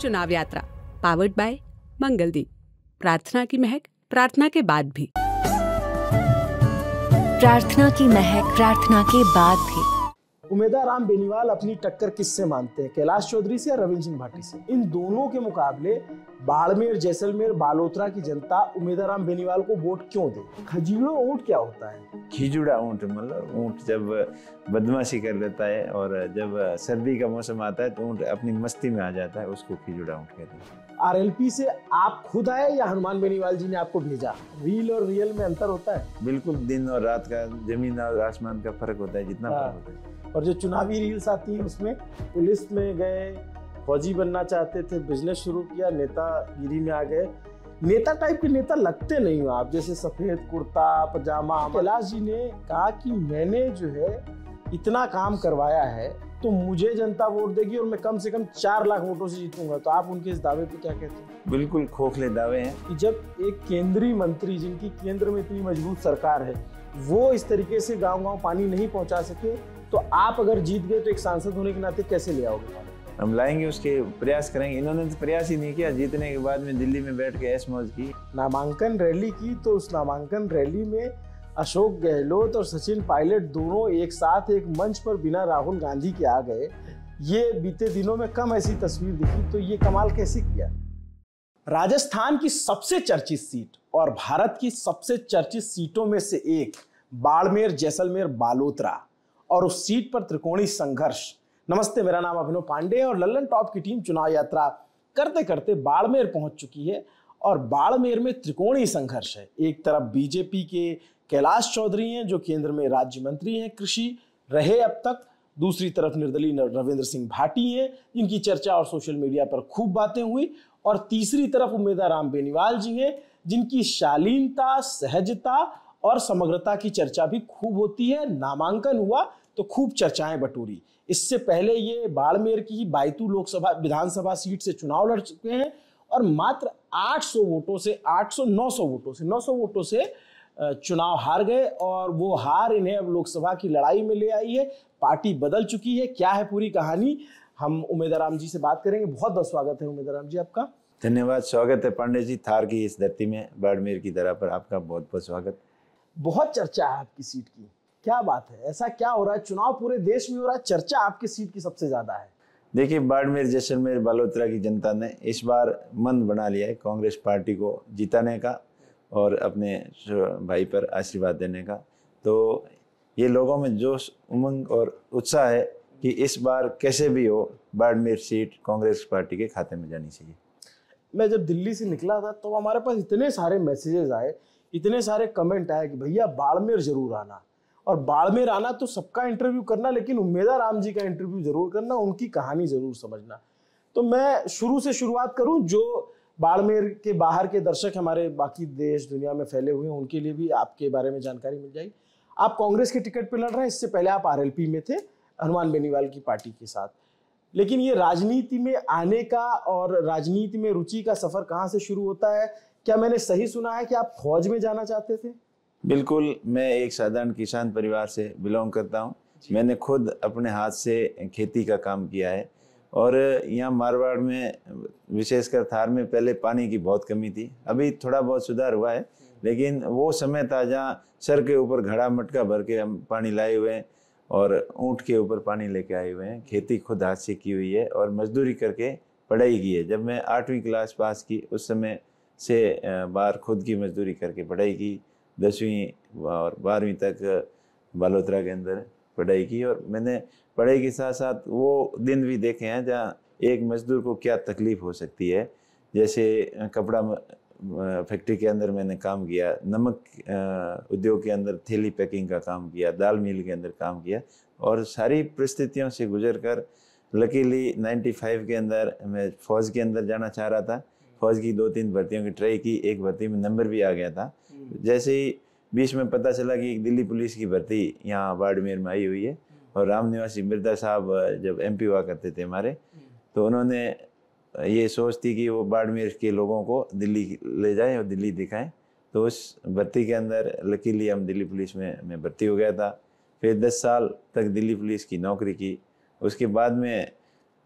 चुनाव यात्रा powered by Mangaldeep. प्रार्थना की महक प्रार्थना के बाद भी। प्रार्थना की महक प्रार्थना के बाद भी। उमेदवार राम बेनीवाल अपनी टक्कर किससे मानते हैं, कैलाश चौधरी से या रविंद्र सिंह भाटी से? इन दोनों के मुकाबले बाड़मेर, जैसलमेर, बालोतरा की जनता उमेदवार राम बेनीवाल को वोट क्यों दे? खजीड़ो ऊंट क्या होता है? खिजुड़ा ऊंट मतलब ऊंट जब बदमाशी कर लेता है और जब सर्दी का मौसम आता है तो ऊंट अपनी मस्ती में आ जाता है, उसको खिजुड़ा ऊंट कहते हैं। आरएलपी से आप खुद आए या हनुमान बेनीवाल जी ने आपको भेजा? रील और रियल में अंतर होता है? बिल्कुल, दिन और रात का, जमीन और आसमान का फर्क होता है, जितना फर्क होता है। और जो चुनावी रील्स आती है उसमें पुलिस में गए, फौजी बनना चाहते थे, बिजनेस शुरू किया, नेतागिरी में आ गए। नेता टाइप के नेता लगते नहीं हो आप, जैसे सफेद कुर्ता पजामा। कैलाश जी ने कहा कि मैंने जो है इतना काम करवाया है तो मुझे जनता वोट देगी और मैं कम से कम 4 लाख वोटों से जीतूंगा। तो आप उनके इस दावे पे क्या कहते हैं? बिल्कुल खोखले दावे हैं कि जब एक केंद्रीय मंत्री जिनकी केंद्र में इतनी मजबूत सरकार है वो इस तरीके से गाँव-गाँव पानी नहीं पहुंचा सके, तो आप अगर जीत गए तो एक सांसद होने के नाते कैसे ले आओगे? हम लाएंगे, उसके प्रयास करेंगे। इन्होंने तो प्रयास ही नहीं किया, जीतने के बाद में दिल्ली में बैठ के ऐश मौज की। नामांकन रैली की तो उस नामांकन रैली में अशोक गहलोत और सचिन पायलट दोनों एक साथ एक मंच पर बिना राहुल गांधी के आ गए। ये बीते दिनों में कम ऐसी तस्वीर दिखी, तो ये कमाल कैसे किया? राजस्थान की सबसे चर्चित सीट और भारत की सबसे चर्चित सीटों में से एक बाड़मेर, जैसलमेर, बालोतरा, और उस सीट पर त्रिकोणीय संघर्ष। नमस्ते, मेरा नाम अभिनव पांडे और लल्लन टॉप की टीम चुनाव यात्रा करते करते बाड़मेर पहुंच चुकी है और बाड़मेर में त्रिकोणीय संघर्ष है। एक तरफ बीजेपी के कैलाश चौधरी हैं जो केंद्र में राज्य मंत्री हैं, कृषि रहे अब तक। दूसरी तरफ निर्दलीय रविंद्र सिंह भाटी हैं जिनकी चर्चा और सोशल मीडिया पर खूब बातें हुई। और तीसरी तरफ उम्मीदवार राम बेनीवाल जी हैं जिनकी शालीनता, सहजता और समग्रता की चर्चा भी खूब होती है। नामांकन हुआ तो खूब चर्चाएं बटोरी। इससे पहले ये बाड़मेर की बायतू लोकसभा विधानसभा सीट से चुनाव लड़ चुके हैं और मात्र 800 वोटों से 900 वोटों से चुनाव हार गए। और वो हार इन्हें अब लोकसभा की लड़ाई में ले आई है। पार्टी बदल चुकी है। क्या है पूरी कहानी, हम उमेदवार राम जी से बात करेंगे। बहुत बहुत स्वागत है उमेदवार राम जी आपका। धन्यवाद, स्वागत है पांडे जी। थार की इस धरती में, बाड़मेर की धरा पर आपका बहुत बहुत स्वागत। बहुत चर्चा है आपकी सीट की, क्या बात है? ऐसा क्या हो रहा है? चुनाव पूरे देश में हो रहा है, चर्चा आपकी सीट की सबसे ज्यादा है। देखिए, बाड़मेर, जैसलमेर, बालोतरा की जनता ने इस बार मन बना लिया है कांग्रेस पार्टी को जिताने का और अपने भाई पर आशीर्वाद देने का। तो ये लोगों में जोश, उमंग और उत्साह है कि इस बार कैसे भी हो बाड़मेर सीट कांग्रेस पार्टी के खाते में जानी चाहिए। मैं जब दिल्ली से निकला था तो हमारे पास इतने सारे मैसेजेस आए, इतने सारे कमेंट आए कि भैया बाड़मेर जरूर आना, और बाड़मेर आना तो सबका इंटरव्यू करना, लेकिन उम्मीदवार राम जी का इंटरव्यू जरूर करना, उनकी कहानी जरूर समझना। तो मैं शुरू से शुरुआत करूं, जो बाड़मेर के बाहर के दर्शक हमारे बाकी देश दुनिया में फैले हुए हैं उनके लिए भी आपके बारे में जानकारी मिल जाएगी। आप कांग्रेस के टिकट पर लड़ रहे हैं, इससे पहले आप आरएलपी में थे हनुमान बेनीवाल की पार्टी के साथ। लेकिन ये राजनीति में आने का और राजनीति में रुचि का सफर कहाँ से शुरू होता है? क्या मैंने सही सुना है कि आप फौज में जाना चाहते थे? बिल्कुल, मैं एक साधारण किसान परिवार से बिलोंग करता हूँ। मैंने खुद अपने हाथ से खेती का काम किया है और यहाँ मारवाड़ में, विशेषकर थार में, पहले पानी की बहुत कमी थी। अभी थोड़ा बहुत सुधार हुआ है, लेकिन वो समय था जहाँ सर के ऊपर घड़ा मटका भर के हम पानी लाए हुए हैं और ऊँट के ऊपर पानी लेके आए हुए हैं। खेती खुद हाथ से की हुई है और मजदूरी करके पढ़ाई की है। जब मैं 8वीं क्लास पास की उस समय से बाहर खुद की मजदूरी करके पढ़ाई की। 10वीं और 12वीं तक बालोतरा के अंदर पढ़ाई की और मैंने पढ़ाई के साथ साथ वो दिन भी देखे हैं जहाँ एक मजदूर को क्या तकलीफ़ हो सकती है। जैसे कपड़ा फैक्ट्री के अंदर मैंने काम किया, नमक उद्योग के अंदर थैली पैकिंग का काम किया, दाल मिल के अंदर काम किया और सारी परिस्थितियों से गुजर कर लकीली 95 के अंदर मैं फ़ौज के अंदर जाना चाह रहा था। फ़ौज की 2-3 भर्तियों की ट्राई की, एक भर्ती में नंबर भी आ गया था। जैसे ही बीच में पता चला कि दिल्ली पुलिस की भर्ती यहाँ बाड़मेर में आई हुई है और राम निवासी बिरदा साहब जब MP हुआ करते थे हमारे, तो उन्होंने ये सोच थी कि वो बाड़मेर के लोगों को दिल्ली ले जाएं और दिल्ली दिखाएं। तो उस भर्ती के अंदर लकीली हम दिल्ली पुलिस में मैं भर्ती हो गया था। फिर 10 साल तक दिल्ली पुलिस की नौकरी की। उसके बाद में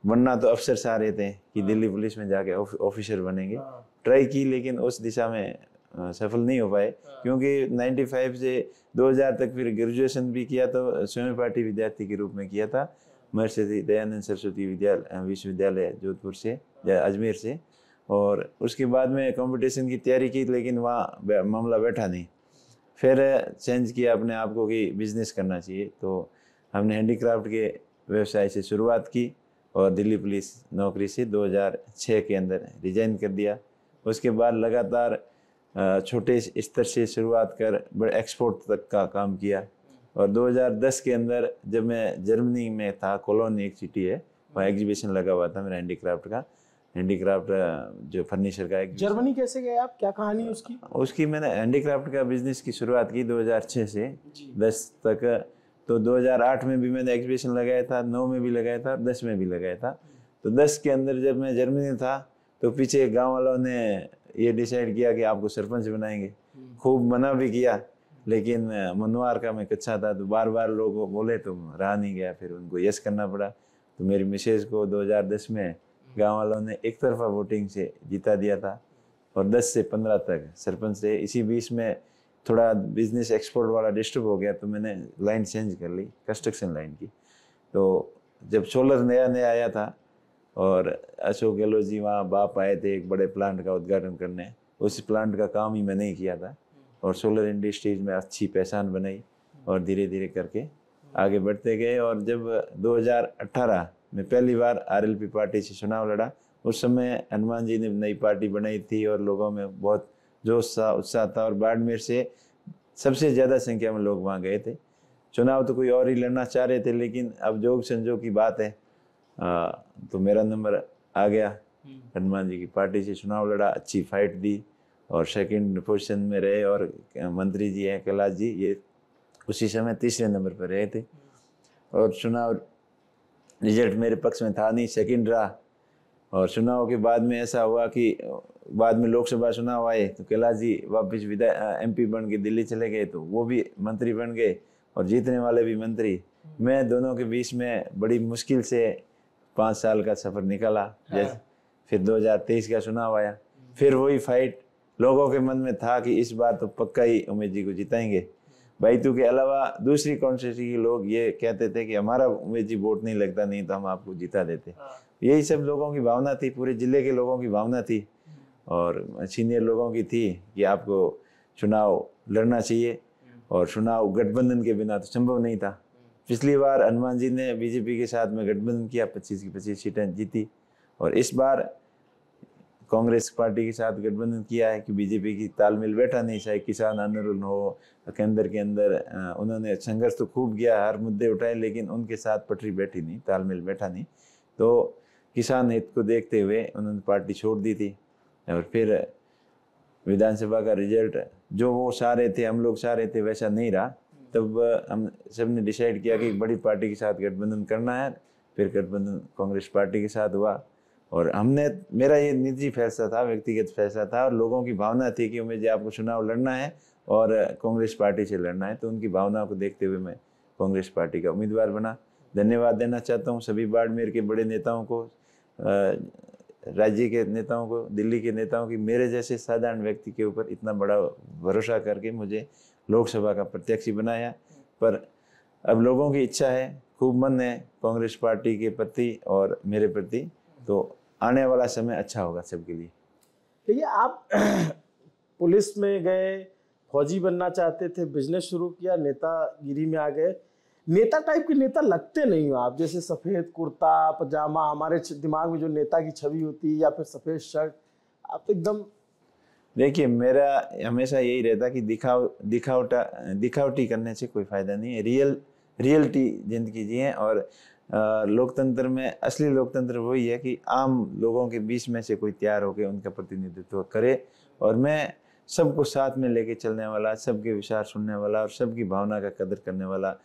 बनना तो अफसर चाह रहे थे कि दिल्ली पुलिस में जाके ऑफिसर बनेंगे, ट्राई की लेकिन उस दिशा में सफल नहीं हो पाए, क्योंकि 95 से 2000 तक फिर ग्रेजुएशन भी किया तो स्वयं पाठी विद्यार्थी के रूप में किया था महर्षि दयानंद सरस्वती विश्वविद्यालय जोधपुर से या अजमेर से। और उसके बाद में कंपटीशन की तैयारी की लेकिन वहाँ मामला बैठा नहीं। फिर चेंज किया अपने आप को कि बिजनेस करना चाहिए, तो हमने हैंडीक्राफ्ट के व्यवसाय से शुरुआत की और दिल्ली पुलिस नौकरी से 2006 के अंदर रिजाइन कर दिया। उसके बाद लगातार छोटे स्तर से शुरुआत कर बड़े एक्सपोर्ट तक का काम किया। और 2010 के अंदर जब मैं जर्मनी में था, कोलोन एक सिटी है, वहाँ एग्जीबिशन लगा हुआ था मेरा हैंडीक्राफ्ट का, हैंडीक्राफ्ट जो फर्नीचर का। जर्मनी कैसे गए आप, क्या कहानी है उसकी? उसकी मैंने हैंडीक्राफ्ट का बिजनेस की शुरुआत की 2006 से 10 तक। तो 2008 में भी मैंने एग्जीबिशन लगाया था, 9 में भी लगाया था, 10 में भी लगाया था। तो 10 के अंदर जब मैं जर्मनी में था तो पीछे गांव वालों ने ये डिसाइड किया कि आपको सरपंच बनाएंगे। खूब मना भी किया लेकिन मनवार का मैं कच्चा था तो बार बार लोग बोले तो रहा नहीं गया, फिर उनको यस करना पड़ा। तो मेरी मिसेज को 2010 में गांव वालों ने एक तरफा वोटिंग से जिता दिया था और 10 से 15 तक सरपंच से। इसी बीच में थोड़ा बिजनेस एक्सपोर्ट वाला डिस्टर्ब हो गया तो मैंने लाइन चेंज कर ली, कंस्ट्रक्शन लाइन की। तो जब सोलर नया नया आया था और अशोक गहलोत जी वहाँ बाप आए थे एक बड़े प्लांट का उद्घाटन करने, उस प्लांट का काम ही मैंने ही किया था और सोलर इंडस्ट्रीज में अच्छी पहचान बनाई और धीरे धीरे करके आगे बढ़ते गए। और जब 2018 में पहली बार आरएलपी पार्टी से चुनाव लड़ा, उस समय हनुमान जी ने नई पार्टी बनाई थी और लोगों में बहुत जोश था, उत्साह था और बाड़मेर से सबसे ज़्यादा संख्या में लोग वहाँ गए थे। चुनाव तो कोई और ही लड़ना चाह रहे थे लेकिन अब जोग संजोग की बात है तो मेरा नंबर आ गया। हनुमान जी की पार्टी से चुनाव लड़ा, अच्छी फाइट दी और सेकंड पोजीशन में रहे। और मंत्री जी हैं कैलाश जी, ये उसी समय तीसरे नंबर पर रहे थे और चुनाव रिजल्ट मेरे पक्ष में था नहीं, सेकंड रहा। और चुनाव के बाद में ऐसा हुआ कि बाद में लोकसभा चुनाव आए तो कैलाश जी वापस एमपी बन के दिल्ली चले गए, तो वो भी मंत्री बन गए और जीतने वाले भी मंत्री। मैं दोनों के बीच में बड़ी मुश्किल से 5 साल का सफ़र निकाला। जैसे फिर 2023 का चुनाव आया, फिर वही फाइट। लोगों के मन में था कि इस बार तो पक्का ही उमेश जी को जिताएंगे। बैतू के अलावा दूसरी कॉन्स्टिट्यूंसी के लोग ये कहते थे कि हमारा उमेश जी वोट नहीं लगता, नहीं तो हम आपको जिता देते। यही सब लोगों की भावना थी, पूरे जिले के लोगों की भावना थी और सीनियर लोगों की थी कि आपको चुनाव लड़ना चाहिए और चुनाव गठबंधन के बिना तो संभव नहीं था। पिछली बार हनुमान जी ने बीजेपी के साथ में गठबंधन किया, 25 की 25 सीटें जीती और इस बार कांग्रेस पार्टी के साथ गठबंधन किया है कि बीजेपी की तालमेल बैठा नहीं, चाहे किसान आंदोलन हो केंद्र के अंदर उन्होंने संघर्ष तो खूब किया, हर मुद्दे उठाए लेकिन उनके साथ पटरी बैठी नहीं, तालमेल बैठा नहीं। तो किसान हित को देखते हुए उन्होंने पार्टी छोड़ दी थी। और फिर विधानसभा का रिजल्ट जो वो चाह रहे थे, हम लोग चाह रहे थे, वैसा नहीं रहा। तब हम सब ने डिसाइड किया कि एक बड़ी पार्टी के साथ गठबंधन करना है। फिर गठबंधन कांग्रेस पार्टी के साथ हुआ और हमने, मेरा ये निजी फैसला था, व्यक्तिगत फैसला था और लोगों की भावना थी कि उमेश जी आपको चुनाव लड़ना है और कांग्रेस पार्टी से लड़ना है, तो उनकी भावनाओं को देखते हुए मैं कांग्रेस पार्टी का उम्मीदवार बना। धन्यवाद देना चाहता हूँ सभी बाड़मेर के बड़े नेताओं को, राज्य के नेताओं को, दिल्ली के नेताओं की मेरे जैसे साधारण व्यक्ति के ऊपर इतना बड़ा भरोसा करके मुझे लोकसभा का प्रत्याशी बनाया। पर अब लोगों की इच्छा है, खूब मन है कांग्रेस पार्टी के प्रति और मेरे प्रति, तो आने वाला समय अच्छा होगा सबके लिए। देखिए, आप पुलिस में गए, फौजी बनना चाहते थे, बिजनेस शुरू किया, नेतागिरी में आ गए। नेता टाइप के नेता लगते नहीं हो आप, जैसे सफ़ेद कुर्ता पजामा, हमारे दिमाग में जो नेता की छवि होती है, या फिर सफ़ेद शर्ट, आप तो एकदम। देखिए, मेरा हमेशा यही रहता कि दिखावटी करने से कोई फ़ायदा नहीं है। रियलिटी जिंदगी जिए और लोकतंत्र में असली लोकतंत्र वही है कि आम लोगों के बीच में से कोई तैयार होकर उनका प्रतिनिधित्व करे। और मैं सबको साथ में लेके चलने वाला, सबके विचार सुनने वाला और सबकी भावना का कदर करने वाला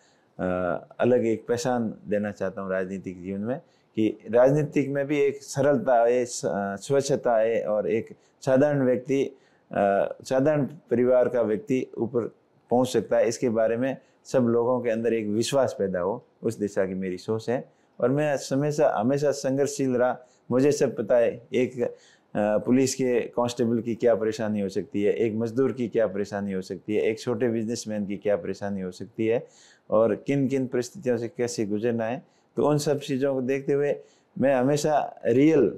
अलग एक पहचान देना चाहता हूँ राजनीतिक जीवन में, कि राजनीतिक में भी एक सरलता है, स्वच्छता है और एक साधारण व्यक्ति, साधारण परिवार का व्यक्ति ऊपर पहुँच सकता है। इसके बारे में सब लोगों के अंदर एक विश्वास पैदा हो, उस दिशा की मेरी सोच है और मैं हमेशा संघर्षशील रहा। मुझे सब पता है, एक पुलिस के कांस्टेबल की क्या परेशानी हो सकती है, एक मजदूर की क्या परेशानी हो सकती है, एक छोटे बिजनेसमैन की क्या परेशानी हो सकती है, और किन किन परिस्थितियों से कैसे गुजरना है। तो उन सब चीज़ों को देखते हुए मैं हमेशा रियल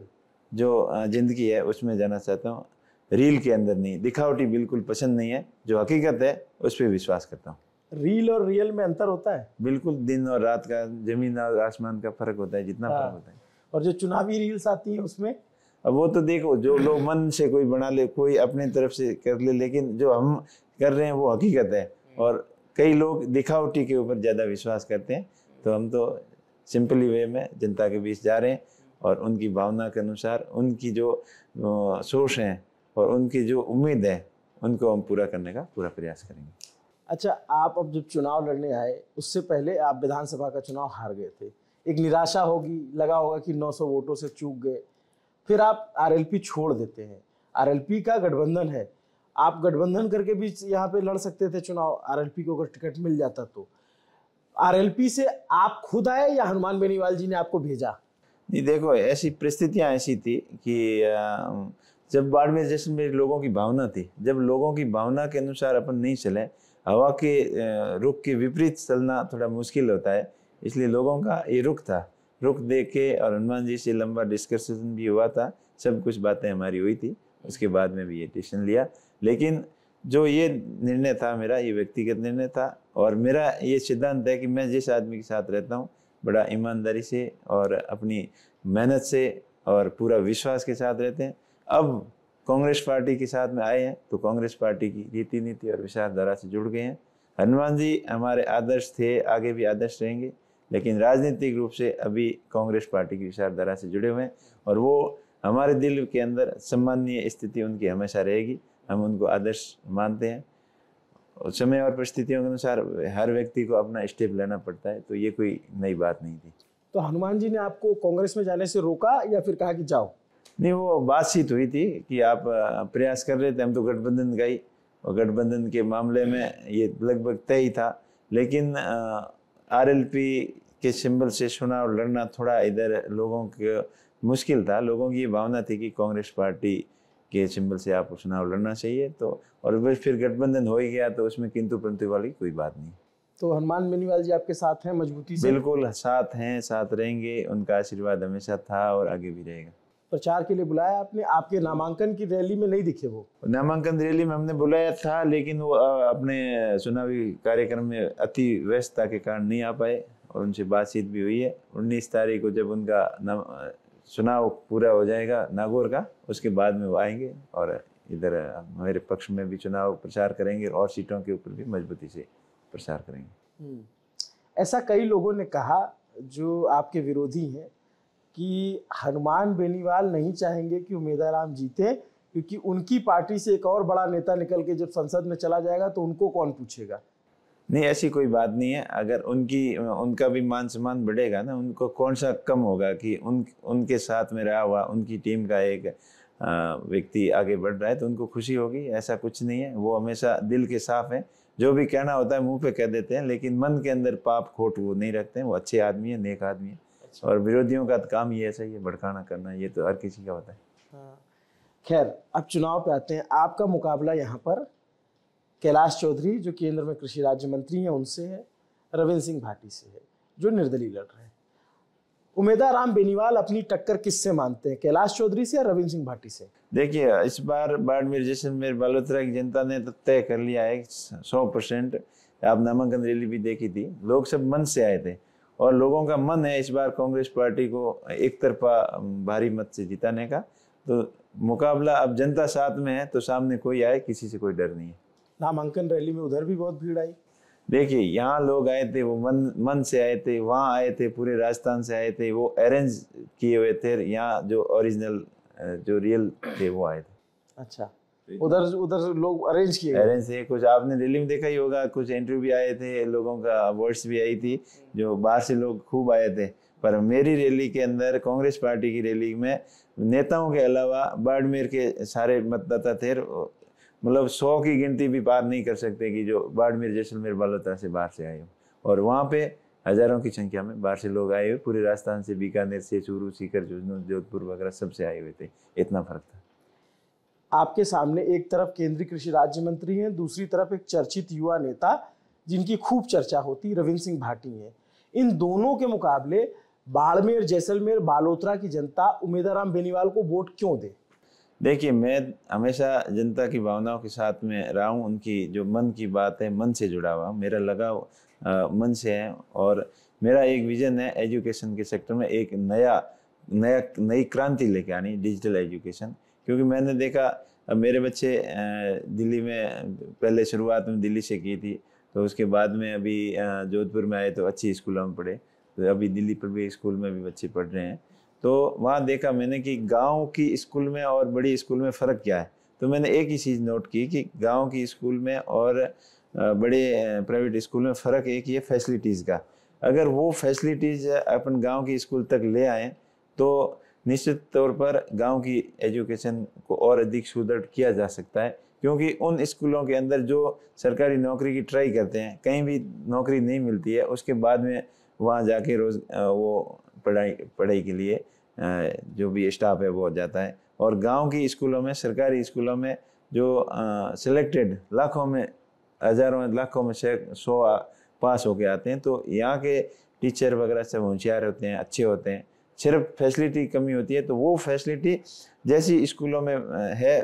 जो ज़िंदगी है उसमें जाना चाहता हूँ, रील के अंदर नहीं। दिखावटी बिल्कुल पसंद नहीं है, जो हकीकत है उस पर विश्वास करता हूँ। रील और रियल में अंतर होता है? बिल्कुल, दिन और रात का, जमीन और आसमान का फर्क होता है, जितना फर्क होता है। और जो चुनावी रील्स आती है उसमें, अब वो तो देखो, जो लोग मन से कोई बना ले, कोई अपनी तरफ से कर ले, लेकिन जो हम कर रहे हैं वो हकीकत है। और कई लोग दिखावटी के ऊपर ज़्यादा विश्वास करते हैं। तो हम तो सिंपली वे में जनता के बीच जा रहे हैं और उनकी भावना के अनुसार, उनकी जो सोच है और उनकी जो उम्मीद है, उनको हम पूरा करने का पूरा प्रयास करेंगे। अच्छा, आप अब जब चुनाव लड़ने आए, उससे पहले आप विधानसभा का चुनाव हार गए थे। एक निराशा होगी, लगा होगा कि 900 वोटों से चूक गए। फिर आप आरएलपी छोड़ देते हैं। आरएलपी का गठबंधन है, आप गठबंधन करके भी यहाँ पे लड़ सकते थे चुनाव, आरएलपी को अगर टिकट मिल जाता तो। आरएलपी से आप खुद आए या हनुमान बेनीवाल जी ने आपको भेजा? नहीं, देखो, ऐसी परिस्थितियाँ ऐसी थी कि जब बाड़मेर जैसलमेर लोगों की भावना थी, जब लोगों की भावना के अनुसार अपन नहीं चले, हवा के रुख के विपरीत चलना थोड़ा मुश्किल होता है। इसलिए लोगों का ये रुख था, रुख देख के, और हनुमान जी से लंबा डिस्कशन भी हुआ था, सब कुछ बातें हमारी हुई थी। उसके बाद में भी ये डिसीजन लिया। लेकिन जो ये निर्णय था मेरा, ये व्यक्तिगत निर्णय था, और मेरा ये सिद्धांत है कि मैं जिस आदमी के साथ रहता हूँ, बड़ा ईमानदारी से और अपनी मेहनत से और पूरा विश्वास के साथ रहते हैं। अब कांग्रेस पार्टी के साथ में आए हैं तो कांग्रेस पार्टी की रीति नीति और विचारधारा से जुड़ गए हैं। हनुमान जी हमारे आदर्श थे, आगे भी आदर्श रहेंगे, लेकिन राजनीतिक रूप से अभी कांग्रेस पार्टी की विचारधारा से जुड़े हुए हैं, और वो हमारे दिल के अंदर सम्माननीय स्थिति उनकी हमेशा रहेगी। हम उनको आदर्श मानते हैं। और समय और परिस्थितियों के अनुसार हर व्यक्ति को अपना स्टेप लेना पड़ता है, तो ये कोई नई बात नहीं थी। तो हनुमान जी ने आपको कांग्रेस में जाने से रोका या फिर कहा कि जाओ? नहीं, वो बातचीत हुई थी कि आप प्रयास कर रहे थे, हम तो गठबंधन का ही, और गठबंधन के मामले में ये लगभग तय ही था। लेकिन आरएलपी के सिंबल से चुनाव लड़ना थोड़ा इधर लोगों के मुश्किल था। लोगों की ये भावना थी कि कांग्रेस पार्टी के सिंबल से आप चुनाव लड़ना चाहिए, तो और बस फिर गठबंधन हो ही गया, तो उसमें किंतु परंतु वाली कोई बात नहीं। तो हनुमान बेनीवाल जी आपके साथ हैं मजबूती से? बिल्कुल साथ हैं, साथ रहेंगे। उनका आशीर्वाद हमेशा था और आगे भी रहेगा। प्रचार के लिए बुलाया आपने, आपके नामांकन की रैली में नहीं दिखे वो? नामांकन रैली में हमने बुलाया था, लेकिन वो अपने चुनावी कार्यक्रम में अति व्यस्तता के कारण नहीं आ पाए, और उनसे बातचीत भी हुई है। 19 तारीख को जब उनका चुनाव पूरा हो जाएगा नागौर का, उसके बाद में वो आएंगे और इधर मेरे पक्ष में भी चुनाव प्रचार करेंगे, और सीटों के ऊपर भी मजबूती से प्रचार करेंगे। ऐसा कई लोगों ने कहा जो आपके विरोधी हैं कि हनुमान बेनीवाल नहीं चाहेंगे कि उमेदराम जीते, क्योंकि उनकी पार्टी से एक और बड़ा नेता निकल के जब संसद में चला जाएगा तो उनको कौन पूछेगा। नहीं, ऐसी कोई बात नहीं है। अगर उनका भी मान सम्मान बढ़ेगा ना, उनको कौन सा कम होगा कि उनके साथ में रहा हुआ उनकी टीम का एक व्यक्ति आगे बढ़ रहा है, तो उनको खुशी होगी। ऐसा कुछ नहीं है। वो हमेशा दिल के साफ हैं, जो भी कहना होता है मुंह पे कह देते हैं, लेकिन मन के अंदर पाप खोट वो नहीं रखते हैं। वो अच्छे आदमी है, नेक आदमी है। और विरोधियों का काम ये ऐसा ही है, भड़काना करना, ये तो हर किसी का होता है। खैर, अब चुनाव पे आते हैं। आपका मुकाबला यहाँ पर कैलाश चौधरी जो केंद्र में कृषि राज्य मंत्री हैं उनसे है, रविंद्र सिंह भाटी से है जो निर्दलीय लड़ रहे हैं। उमेदराम बेनीवाल अपनी टक्कर किससे मानते हैं, कैलाश चौधरी से या रविंद्र सिंह भाटी से? देखिए, इस बार बाड़मेर जैसलमेर बालोतरा की जनता ने तो तय कर लिया है 100%। आप नामांकन रैली भी देखी थी, लोग सब मन से आए थे, और लोगों का मन है इस बार कांग्रेस पार्टी को एक तरफा भारी मत से जिताने का। तो मुकाबला अब जनता साथ में है, तो सामने कोई आए, किसी से कोई डर नहीं है। नामांकन रैली में उधर भी बहुत भीड़ आई। देखिए, यहाँ लोग आए थे, वो मन से आए थे, वहाँ आए थे, पूरे राजस्थान से आए थे, वो अरेंज किए हुए थे। यहाँ जो ओरिजिनल जो रियल थे वो आए थे। अच्छा, उधर लोग अरेंज किए अरेंज थे। कुछ आपने रैली में देखा ही होगा, कुछ इंटरव्यू भी आए थे, लोगों का वॉइस भी आई थी, जो बाहर से लोग खूब आए थे। पर मेरी रैली के अंदर, कांग्रेस पार्टी की रैली में, नेताओं के अलावा बाड़मेर के सारे मतदाता थे। मतलब 100 की गिनती भी पार नहीं कर सकते कि जो बाड़मेर जैसलमेर बालोतरा से बाहर से आए हो। और वहाँ पे हजारों की संख्या में बाहर से लोग आए हुए, पूरे राजस्थान से, बीकानेर से, चूरू, सीकर, झुंझुनू, जोधपुर वगैरह सबसे आए हुए थे। इतना फर्क था। आपके सामने एक तरफ केंद्रीय कृषि राज्य मंत्री हैं, दूसरी तरफ एक चर्चित युवा नेता जिनकी खूब चर्चा होती, रविंद्र सिंह भाटी हैं। इन दोनों के मुकाबले बाड़मेर, जैसलमेर, बालोतरा की जनता उमेदाराम बेनीवाल को वोट क्यों दे? देखिए, मैं हमेशा जनता की भावनाओं के साथ में रहा हूँ। उनकी जो मन की बात है, मन से जुड़ा हुआ, मेरा लगाव मन से है। और मेरा एक विजन है एजुकेशन के सेक्टर में एक नई क्रांति लेके आनी, डिजिटल एजुकेशन। क्योंकि मैंने देखा, अब मेरे बच्चे दिल्ली में पहले शुरुआत में दिल्ली से की थी, तो उसके बाद में अभी जोधपुर में आए तो अच्छी स्कूलों में पढ़े, तो अभी दिल्ली पब्लिक स्कूल में भी बच्चे पढ़ रहे हैं। तो वहाँ देखा मैंने कि गांव की स्कूल में और बड़ी स्कूल में फ़र्क क्या है। तो मैंने एक ही चीज़ नोट की कि गांव की स्कूल में और बड़े प्राइवेट स्कूल में फ़र्क एक ही है, फैसिलिटीज़ का। अगर वो फैसिलिटीज़ अपन गांव की स्कूल तक ले आएँ तो निश्चित तौर पर गांव की एजुकेशन को और अधिक सुदृढ़ किया जा सकता है। क्योंकि उन स्कूलों के अंदर जो सरकारी नौकरी की ट्राई करते हैं, कहीं भी नौकरी नहीं मिलती है, उसके बाद में वहाँ जाके वो पढ़ाई के लिए जो भी स्टाफ है वो जाता है। और गांव की स्कूलों में, सरकारी स्कूलों में जो सिलेक्टेड लाखों में, हजारों लाखों में से 100 पास होके आते हैं, तो यहाँ के टीचर वगैरह सब होशियार होते हैं, अच्छे होते हैं। सिर्फ फैसिलिटी कमी होती है, तो वो फैसिलिटी जैसी स्कूलों में है,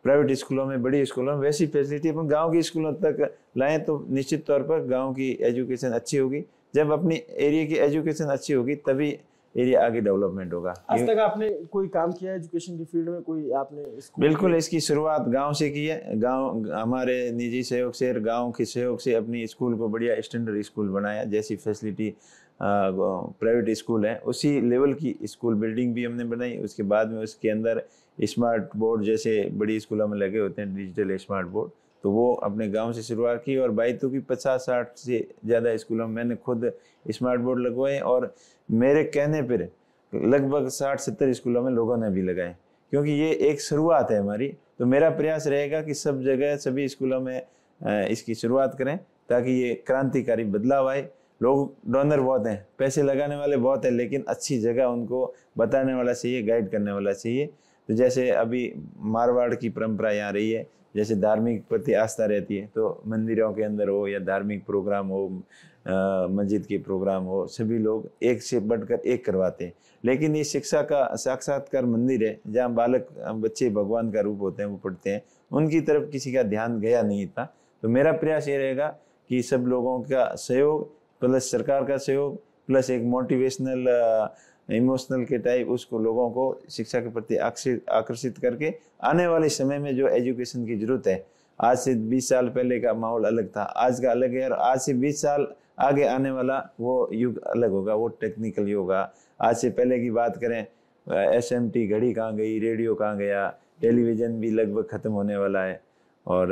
प्राइवेट स्कूलों में, बड़ी स्कूलों में, वैसी फैसिलिटी अपन गांव की स्कूलों तक लाएं तो निश्चित तौर पर गांव की एजुकेशन अच्छी होगी। जब अपनी एरिया की एजुकेशन अच्छी होगी तभी एरिया आगे डेवलपमेंट होगा। आज तक आपने कोई काम किया है एजुकेशन की फील्ड में? कोई आपने बिल्कुल, इसकी शुरुआत गांव से की है। गांव हमारे निजी सहयोग से, गांव के सहयोग से अपनी स्कूल को बढ़िया स्टैंडर्ड स्कूल बनाया। जैसी फैसिलिटी प्राइवेट स्कूल है उसी लेवल की स्कूल बिल्डिंग भी हमने बनाई। उसके बाद में उसके अंदर स्मार्ट बोर्ड जैसे बड़ी स्कूलों में लगे होते हैं, डिजिटल स्मार्ट बोर्ड, तो वो अपने गांव से शुरुआत की। और बाईतू की 50-60 से ज़्यादा स्कूलों में मैंने खुद स्मार्ट बोर्ड लगवाए, और मेरे कहने पर लगभग 60-70 स्कूलों में लोगों ने भी लगाए। क्योंकि ये एक शुरुआत है हमारी, तो मेरा प्रयास रहेगा कि सब जगह, सभी स्कूलों में इसकी शुरुआत करें ताकि ये क्रांतिकारी बदलाव आए। लोग डोनर बहुत हैं, पैसे लगाने वाले बहुत हैं, लेकिन अच्छी जगह उनको बताने वाला चाहिए, गाइड करने वाला चाहिए। तो जैसे अभी मारवाड़ की परंपरा यहाँ रही है, जैसे धार्मिक प्रति आस्था रहती है, तो मंदिरों के अंदर हो या धार्मिक प्रोग्राम हो, मस्जिद के प्रोग्राम हो, सभी लोग एक से बढ़कर एक करवाते हैं। लेकिन ये शिक्षा का साक्षात्कार मंदिर है, जहाँ बच्चे भगवान का रूप होते हैं, वो पढ़ते हैं, उनकी तरफ किसी का ध्यान गया नहीं था। तो मेरा प्रयास ये रहेगा कि सब लोगों का सहयोग प्लस सरकार का सहयोग प्लस एक मोटिवेशनल इमोशनल के टाइप उसको लोगों को शिक्षा के प्रति आकर्षित करके आने वाले समय में जो एजुकेशन की जरूरत है, आज से 20 साल पहले का माहौल अलग था, आज का अलग है, और आज से 20 साल आगे आने वाला वो युग अलग होगा, वो टेक्निकल युग होगा। आज से पहले की बात करें, SMT घड़ी कहाँ गई, रेडियो कहाँ गया, टेलीविज़न भी लगभग ख़त्म होने वाला है, और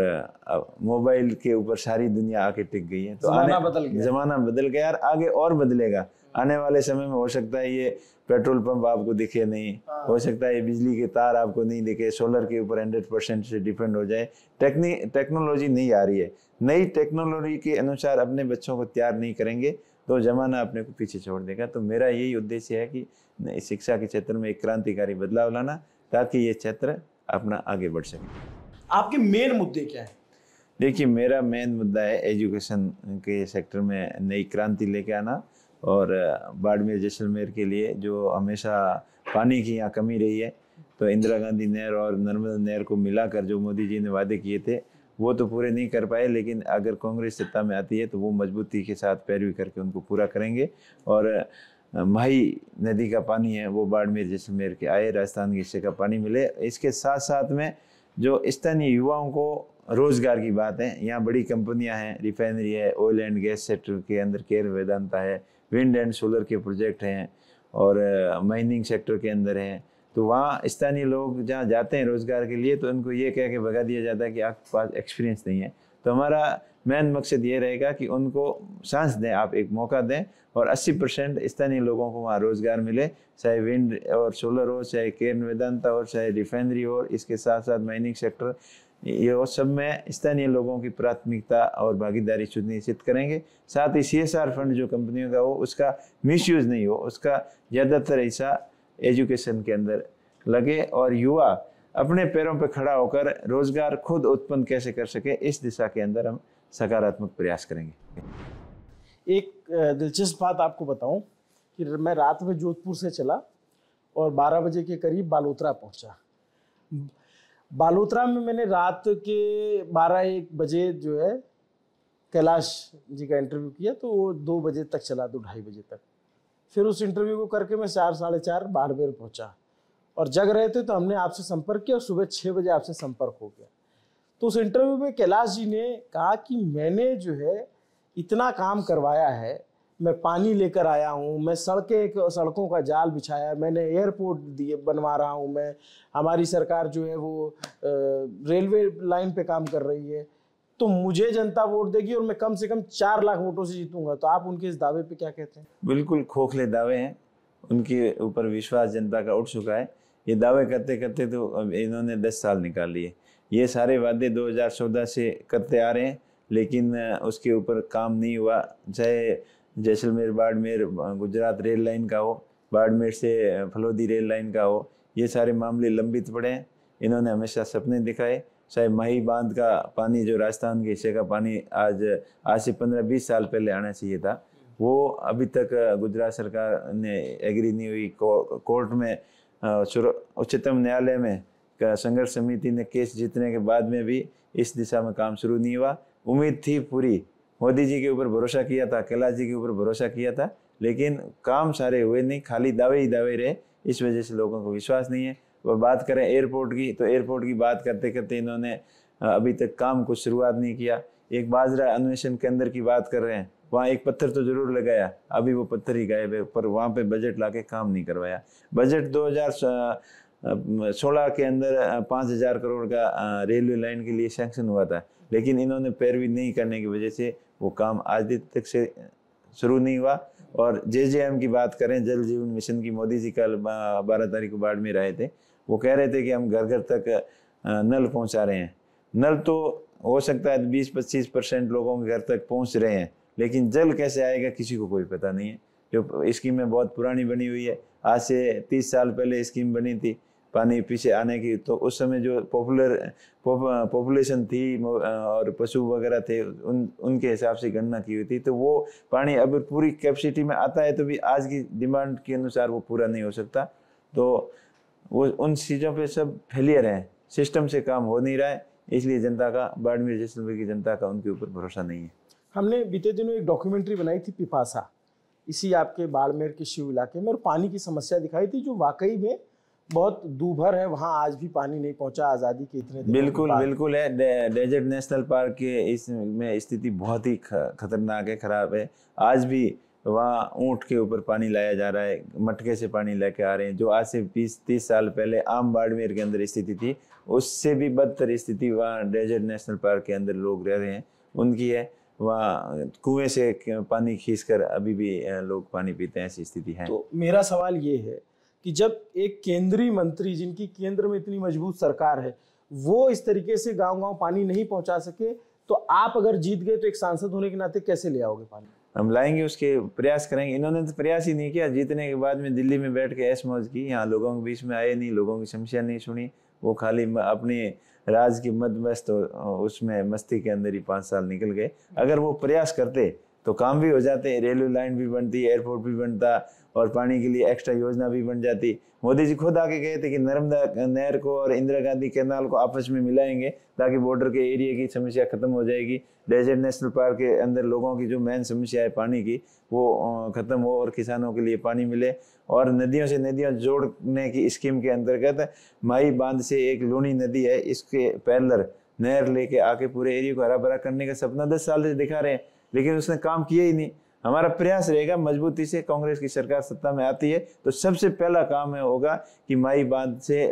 मोबाइल के ऊपर सारी दुनिया आके टिक गई है। तो ज़माना बदल गया और आगे और बदलेगा। आने वाले समय में हो सकता है ये पेट्रोल पंप आपको दिखे नहीं, हो सकता है ये बिजली के तार आपको नहीं दिखे, सोलर के ऊपर 100% से डिपेंड हो जाए। टेक्नोलॉजी नहीं आ रही है, नई टेक्नोलॉजी के अनुसार अपने बच्चों को तैयार नहीं करेंगे तो ज़माना अपने को पीछे छोड़ देगा। तो मेरा यही उद्देश्य है कि शिक्षा के क्षेत्र में एक क्रांतिकारी बदलाव लाना, ताकि ये क्षेत्र अपना आगे बढ़ सके। आपके मेन मुद्दे क्या है? देखिए, मेरा मेन मुद्दा है एजुकेशन के सेक्टर में नई क्रांति लेके आना, और बाड़मेर जैसलमेर के लिए जो हमेशा पानी की यहाँ कमी रही है, तो इंदिरा गांधी नहर और नर्मदा नहर को मिलाकर जो मोदी जी ने वादे किए थे वो तो पूरे नहीं कर पाए, लेकिन अगर कांग्रेस सत्ता में आती है तो वो मजबूती के साथ पैरवी करके उनको पूरा करेंगे। और माही नदी का पानी है वो बाड़मेर जैसलमेर के आए, राजस्थान के हिस्से का पानी मिले। इसके साथ साथ में जो स्थानीय युवाओं को रोजगार की बात है, यहाँ बड़ी कंपनियां हैं, रिफाइनरी है, ऑयल एंड गैस सेक्टर के अंदर केयर वेदांता है, विंड एंड सोलर के प्रोजेक्ट हैं, और माइनिंग सेक्टर के अंदर हैं। तो वहाँ स्थानीय लोग जहाँ जाते हैं रोजगार के लिए, तो उनको ये कह के भगा दिया जाता है कि आपके पास एक्सपीरियंस नहीं है। तो हमारा मेन मकसद ये रहेगा कि उनको चांस दें, आप एक मौका दें, और 80% स्थानीय लोगों को वहाँ रोजगार मिले, चाहे विंड और सोलर हो, चाहे केयर वेदांता हो, चाहे रिफाइनरी हो, इसके साथ साथ माइनिंग सेक्टर। ये वो सब में स्थानीय लोगों की प्राथमिकता और भागीदारी सुनिश्चित करेंगे। साथ ही CSR फंड जो कंपनियों का हो उसका मिसयूज नहीं हो, उसका ज़्यादातर हिस्सा एजुकेशन के अंदर लगे और युवा अपने पैरों पर खड़ा होकर रोजगार खुद उत्पन्न कैसे कर सके, इस दिशा के अंदर हम सकारात्मक प्रयास करेंगे। एक दिलचस्प बात आपको बताऊं कि मैं रात में जोधपुर से चला और 12 बजे के करीब बालोतरा पहुंचा। बालोतरा में मैंने रात के 12-1 बजे जो है कैलाश जी का इंटरव्यू किया, तो वो 2 बजे तक चला, 2-2:30 बजे तक। फिर उस इंटरव्यू को करके मैं 4-4:30 बाड़मेर पहुंचा और जग रहे थे तो हमने आपसे संपर्क किया और सुबह 6 बजे आपसे संपर्क हो गया। तो उस इंटरव्यू में कैलाश जी ने कहा कि मैंने जो है इतना काम करवाया है, मैं पानी लेकर आया हूँ, मैं सड़कों का जाल बिछाया, मैंने एयरपोर्ट दिए बनवा रहा हूँ, मैं हमारी सरकार जो है वो रेलवे लाइन पे काम कर रही है, तो मुझे जनता वोट देगी और मैं कम से कम 4 लाख वोटों से जीतूंगा। तो आप उनके इस दावे पे क्या कहते हैं? बिल्कुल खोखले दावे हैं, उनके ऊपर विश्वास जनता का उठ चुका है। ये दावे करते करते तो अब इन्होंने 10 साल निकाल लिए। ये सारे वादे 2014 से करते आ रहे हैं, लेकिन उसके ऊपर काम नहीं हुआ। चाहे जैसलमेर बाड़मेर गुजरात रेल लाइन का हो, बाड़मेर से फलोदी रेल लाइन का हो, ये सारे मामले लंबित पड़े हैं। इन्होंने हमेशा सपने दिखाए। चाहे माही बांध का पानी, जो राजस्थान के हिस्से का पानी आज से 15-20 साल पहले आना चाहिए था, वो अभी तक गुजरात सरकार ने एग्री नहीं हुई। कोर्ट में उच्चतम न्यायालय में संघर्ष समिति ने केस जीतने के बाद में भी इस दिशा में काम शुरू नहीं हुआ। उम्मीद थी पूरी, मोदी जी के ऊपर भरोसा किया था, कैलाश जी के ऊपर भरोसा किया था, लेकिन काम सारे हुए नहीं, खाली दावे ही दावे रहे। इस वजह से लोगों को विश्वास नहीं है। वह बात करें एयरपोर्ट की, तो एयरपोर्ट की बात करते करते इन्होंने अभी तक काम को शुरुआत नहीं किया। एक बाजरा अन्वेषण केंद्र की बात कर रहे हैं, वहाँ एक पत्थर तो जरूर लगाया, अभी वो पत्थर ही गायब है, पर वहाँ पे बजट लाके काम नहीं करवाया। बजट 2016 के अंदर 5,000 करोड़ का रेलवे लाइन के लिए सैंक्शन हुआ था, लेकिन इन्होंने पैरवी नहीं करने की वजह से वो काम आज तक से शुरू नहीं हुआ। और JJM की बात करें, जल जीवन मिशन की, मोदी जी कल 12 तारीख को बाड़मेर आए थे। वो कह रहे थे कि हम घर घर तक नल पहुंचा रहे हैं। नल तो हो सकता है 20-25% लोगों के घर तक पहुंच रहे हैं, लेकिन जल कैसे आएगा किसी को कोई पता नहीं है। जो स्कीमें बहुत पुरानी बनी हुई है, आज से 30 साल पहले स्कीम बनी थी पानी पीछे आने की, तो उस समय जो पॉपुलेशन थी और पशु वगैरह थे, उनके हिसाब से गणना की हुई थी। तो वो पानी अब पूरी कैपेसिटी में आता है तो भी आज की डिमांड के अनुसार वो पूरा नहीं हो सकता। तो वो उन चीज़ों पे सब फेलियर है, सिस्टम से काम हो नहीं रहा है, इसलिए जनता का, बाड़मेर जैसलमेर की जनता का उनके ऊपर भरोसा नहीं है। हमने बीते दिनों एक डॉक्यूमेंट्री बनाई थी पिपासा, इसी आपके बाड़मेर के शिव इलाके में, और पानी की समस्या दिखाई थी जो वाकई में बहुत दूभर है। वहाँ आज भी पानी नहीं पहुँचा आज़ादी के इतने दिनों बिल्कुल है। डेजर्ट नेशनल पार्क के इसमें स्थिति बहुत ही खतरनाक है, खराब है। आज भी वहाँ ऊँट के ऊपर पानी लाया जा रहा है, मटके से पानी लेके आ रहे हैं, जो आज से 20-30 साल पहले आम बाड़मेर के अंदर स्थिति थी, उससे भी बदतर स्थिति वहाँ डेजर्ट नेशनल पार्क के अंदर लोग रह रहे हैं उनकी है। वहाँ कुएं से पानी खींचकर अभी भी लोग पानी पीते हैं, ऐसी स्थिति है। तो मेरा सवाल ये है कि जब एक केंद्रीय मंत्री, जिनकी केंद्र में इतनी मजबूत सरकार है, वो इस तरीके से गांव-गांव पानी नहीं पहुंचा सके, तो आप अगर जीत गए तो एक सांसद होने के नाते कैसे ले आओगे पानी? हम लाएंगे, उसके प्रयास करेंगे। इन्होंने तो प्रयास ही नहीं किया। जीतने के बाद में दिल्ली में बैठ के ऐश मौज की, यहाँ लोगों के बीच में आए नहीं, लोगों की समस्या नहीं सुनी। वो खाली अपने राज की मदमस्त उसमें मस्ती के अंदर ही 5 साल निकल गए। अगर वो प्रयास करते तो काम भी हो जाते, रेलवे लाइन भी बनती, एयरपोर्ट भी बनता और पानी के लिए एक्स्ट्रा योजना भी बन जाती। मोदी जी खुद आके गए थे कि नर्मदा नहर को और इंदिरा गांधी कैनाल को आपस में मिलाएंगे ताकि बॉर्डर के एरिया की समस्या खत्म हो जाएगी। डेजर्ट नेशनल पार्क के अंदर लोगों की जो मेन समस्या है पानी की, वो खत्म हो और किसानों के लिए पानी मिले। और नदियों से नदियां जोड़ने की स्कीम के अंतर्गत माही बांध से एक लूनी नदी है, इसके पैरेलल नहर लेके आके पूरे एरिया को हरा भरा करने का सपना 10 साल से दिखा रहे हैं, लेकिन उसने काम किया ही नहीं। हमारा प्रयास रहेगा मजबूती से, कांग्रेस की सरकार सत्ता में आती है तो सबसे पहला काम है होगा कि माही बांध से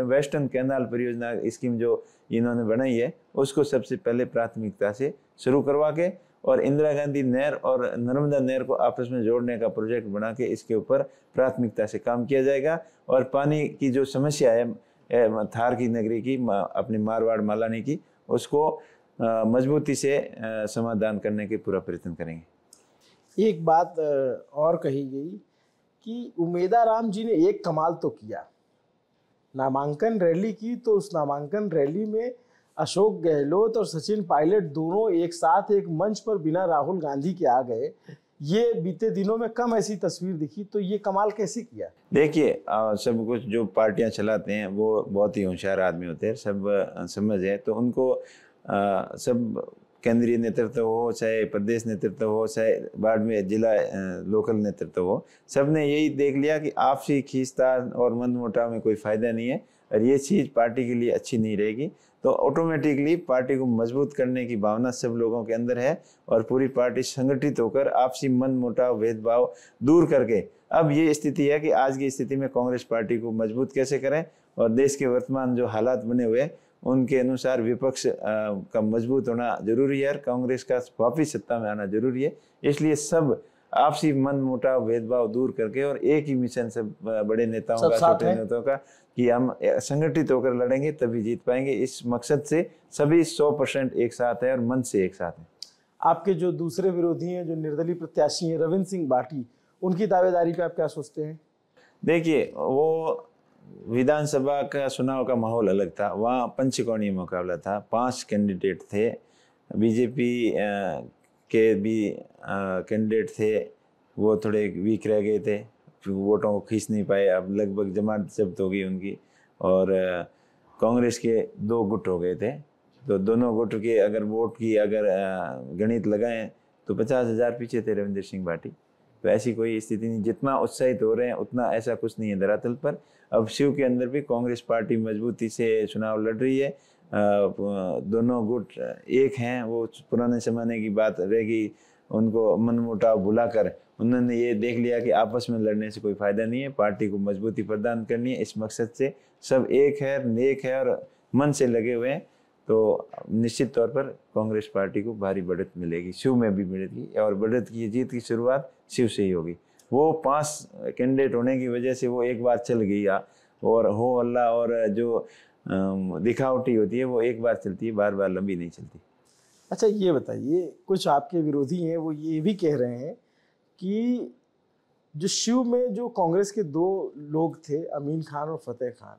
वेस्टर्न कैनाल परियोजना स्कीम जो इन्होंने बनाई है उसको सबसे पहले प्राथमिकता से शुरू करवा के और इंदिरा गांधी नहर और नर्मदा नहर को आपस में जोड़ने का प्रोजेक्ट बना के इसके ऊपर प्राथमिकता से काम किया जाएगा। और पानी की जो समस्या है थार की नगरी की, अपनी मारवाड़ मालानी की, उसको मजबूती से समाधान करने के पूरा प्रयत्न करेंगे। एक बात और कही गई कि उमेदा राम जी ने एक कमाल तो किया, नामांकन रैली की, तो उस नामांकन रैली में अशोक गहलोत और सचिन पायलट दोनों एक साथ एक मंच पर बिना राहुल गांधी के आ गए। ये बीते दिनों में कम ऐसी तस्वीर दिखी, तो ये कमाल कैसे किया? देखिए, सब कुछ जो पार्टियां चलाते हैं वो बहुत ही होशियार आदमी होते हैं, सब समझ है, तो उनको सब केंद्रीय नेतृत्व हो, चाहे प्रदेश नेतृत्व हो, चाहे वार्ड में जिला लोकल नेतृत्व हो, सब ने यही देख लिया कि आपसी खींचतान और मनमुटाव में कोई फायदा नहीं है और ये चीज़ पार्टी के लिए अच्छी नहीं रहेगी। तो ऑटोमेटिकली पार्टी को मजबूत करने की भावना सब लोगों के अंदर है और पूरी पार्टी संगठित होकर आपसी मनमुटाव भेदभाव दूर करके, अब ये स्थिति है कि आज की स्थिति में कांग्रेस पार्टी को मजबूत कैसे करें और देश के वर्तमान जो हालात बने हुए उनके अनुसार विपक्ष का मजबूत होना जरूरी है और कांग्रेस का वापिस सत्ता में आना जरूरी है। इसलिए सब आपसी मन मुटाव भेदभाव दूर करके और एक ही मिशन से बड़े नेताओं का, छोटे नेताओं का, कि हम संगठित होकर लड़ेंगे तभी जीत पाएंगे। इस मकसद से सभी 100% एक साथ है और मन से एक साथ है। आपके जो दूसरे विरोधी हैं, जो निर्दलीय प्रत्याशी हैं, रविंद्र सिंह भाटी, उनकी दावेदारी पे आप क्या सोचते हैं? देखिए, वो विधानसभा का चुनाव का माहौल अलग था, वहाँ पंचकोणीय मुकाबला था, 5 कैंडिडेट थे, बीजेपी के भी कैंडिडेट थे, वो थोड़े वीक रह गए थे, वोटों को खींच नहीं पाए, अब लगभग जमात जब्त हो गई उनकी, और कांग्रेस के 2 गुट हो गए थे। तो दोनों गुट के अगर वोट की अगर गणित लगाएं तो 50,000 पीछे थे रविंद्र सिंह भाटी। तो ऐसी कोई स्थिति नहीं, जितना उत्साहित हो रहे हैं उतना ऐसा कुछ नहीं है धरातल पर। अब शिव के अंदर भी कांग्रेस पार्टी मजबूती से चुनाव लड़ रही है, दोनों गुट एक हैं, वो पुराने जमाने की बात रहेगी, उनको मनमुटाव भुलाकर उन्होंने ये देख लिया कि आपस में लड़ने से कोई फायदा नहीं है, पार्टी को मजबूती प्रदान करनी है, इस मकसद से सब एक है, नेक है और मन से लगे हुए हैं। तो निश्चित तौर पर कांग्रेस पार्टी को भारी बढ़त मिलेगी, शिव में भी मिलेगी, और बढ़त की जीत की शुरुआत शिव से ही होगी। वो 5 कैंडिडेट होने की वजह से वो एक बार चल गई, और हो अल्लाह और जो दिखावटी होती है वो एक बार चलती है, बार बार लंबी नहीं चलती। अच्छा, ये बताइए, कुछ आपके विरोधी हैं वो ये भी कह रहे हैं कि जो शिव में जो कांग्रेस के 2 लोग थे, अमीन खान और फतेह खान,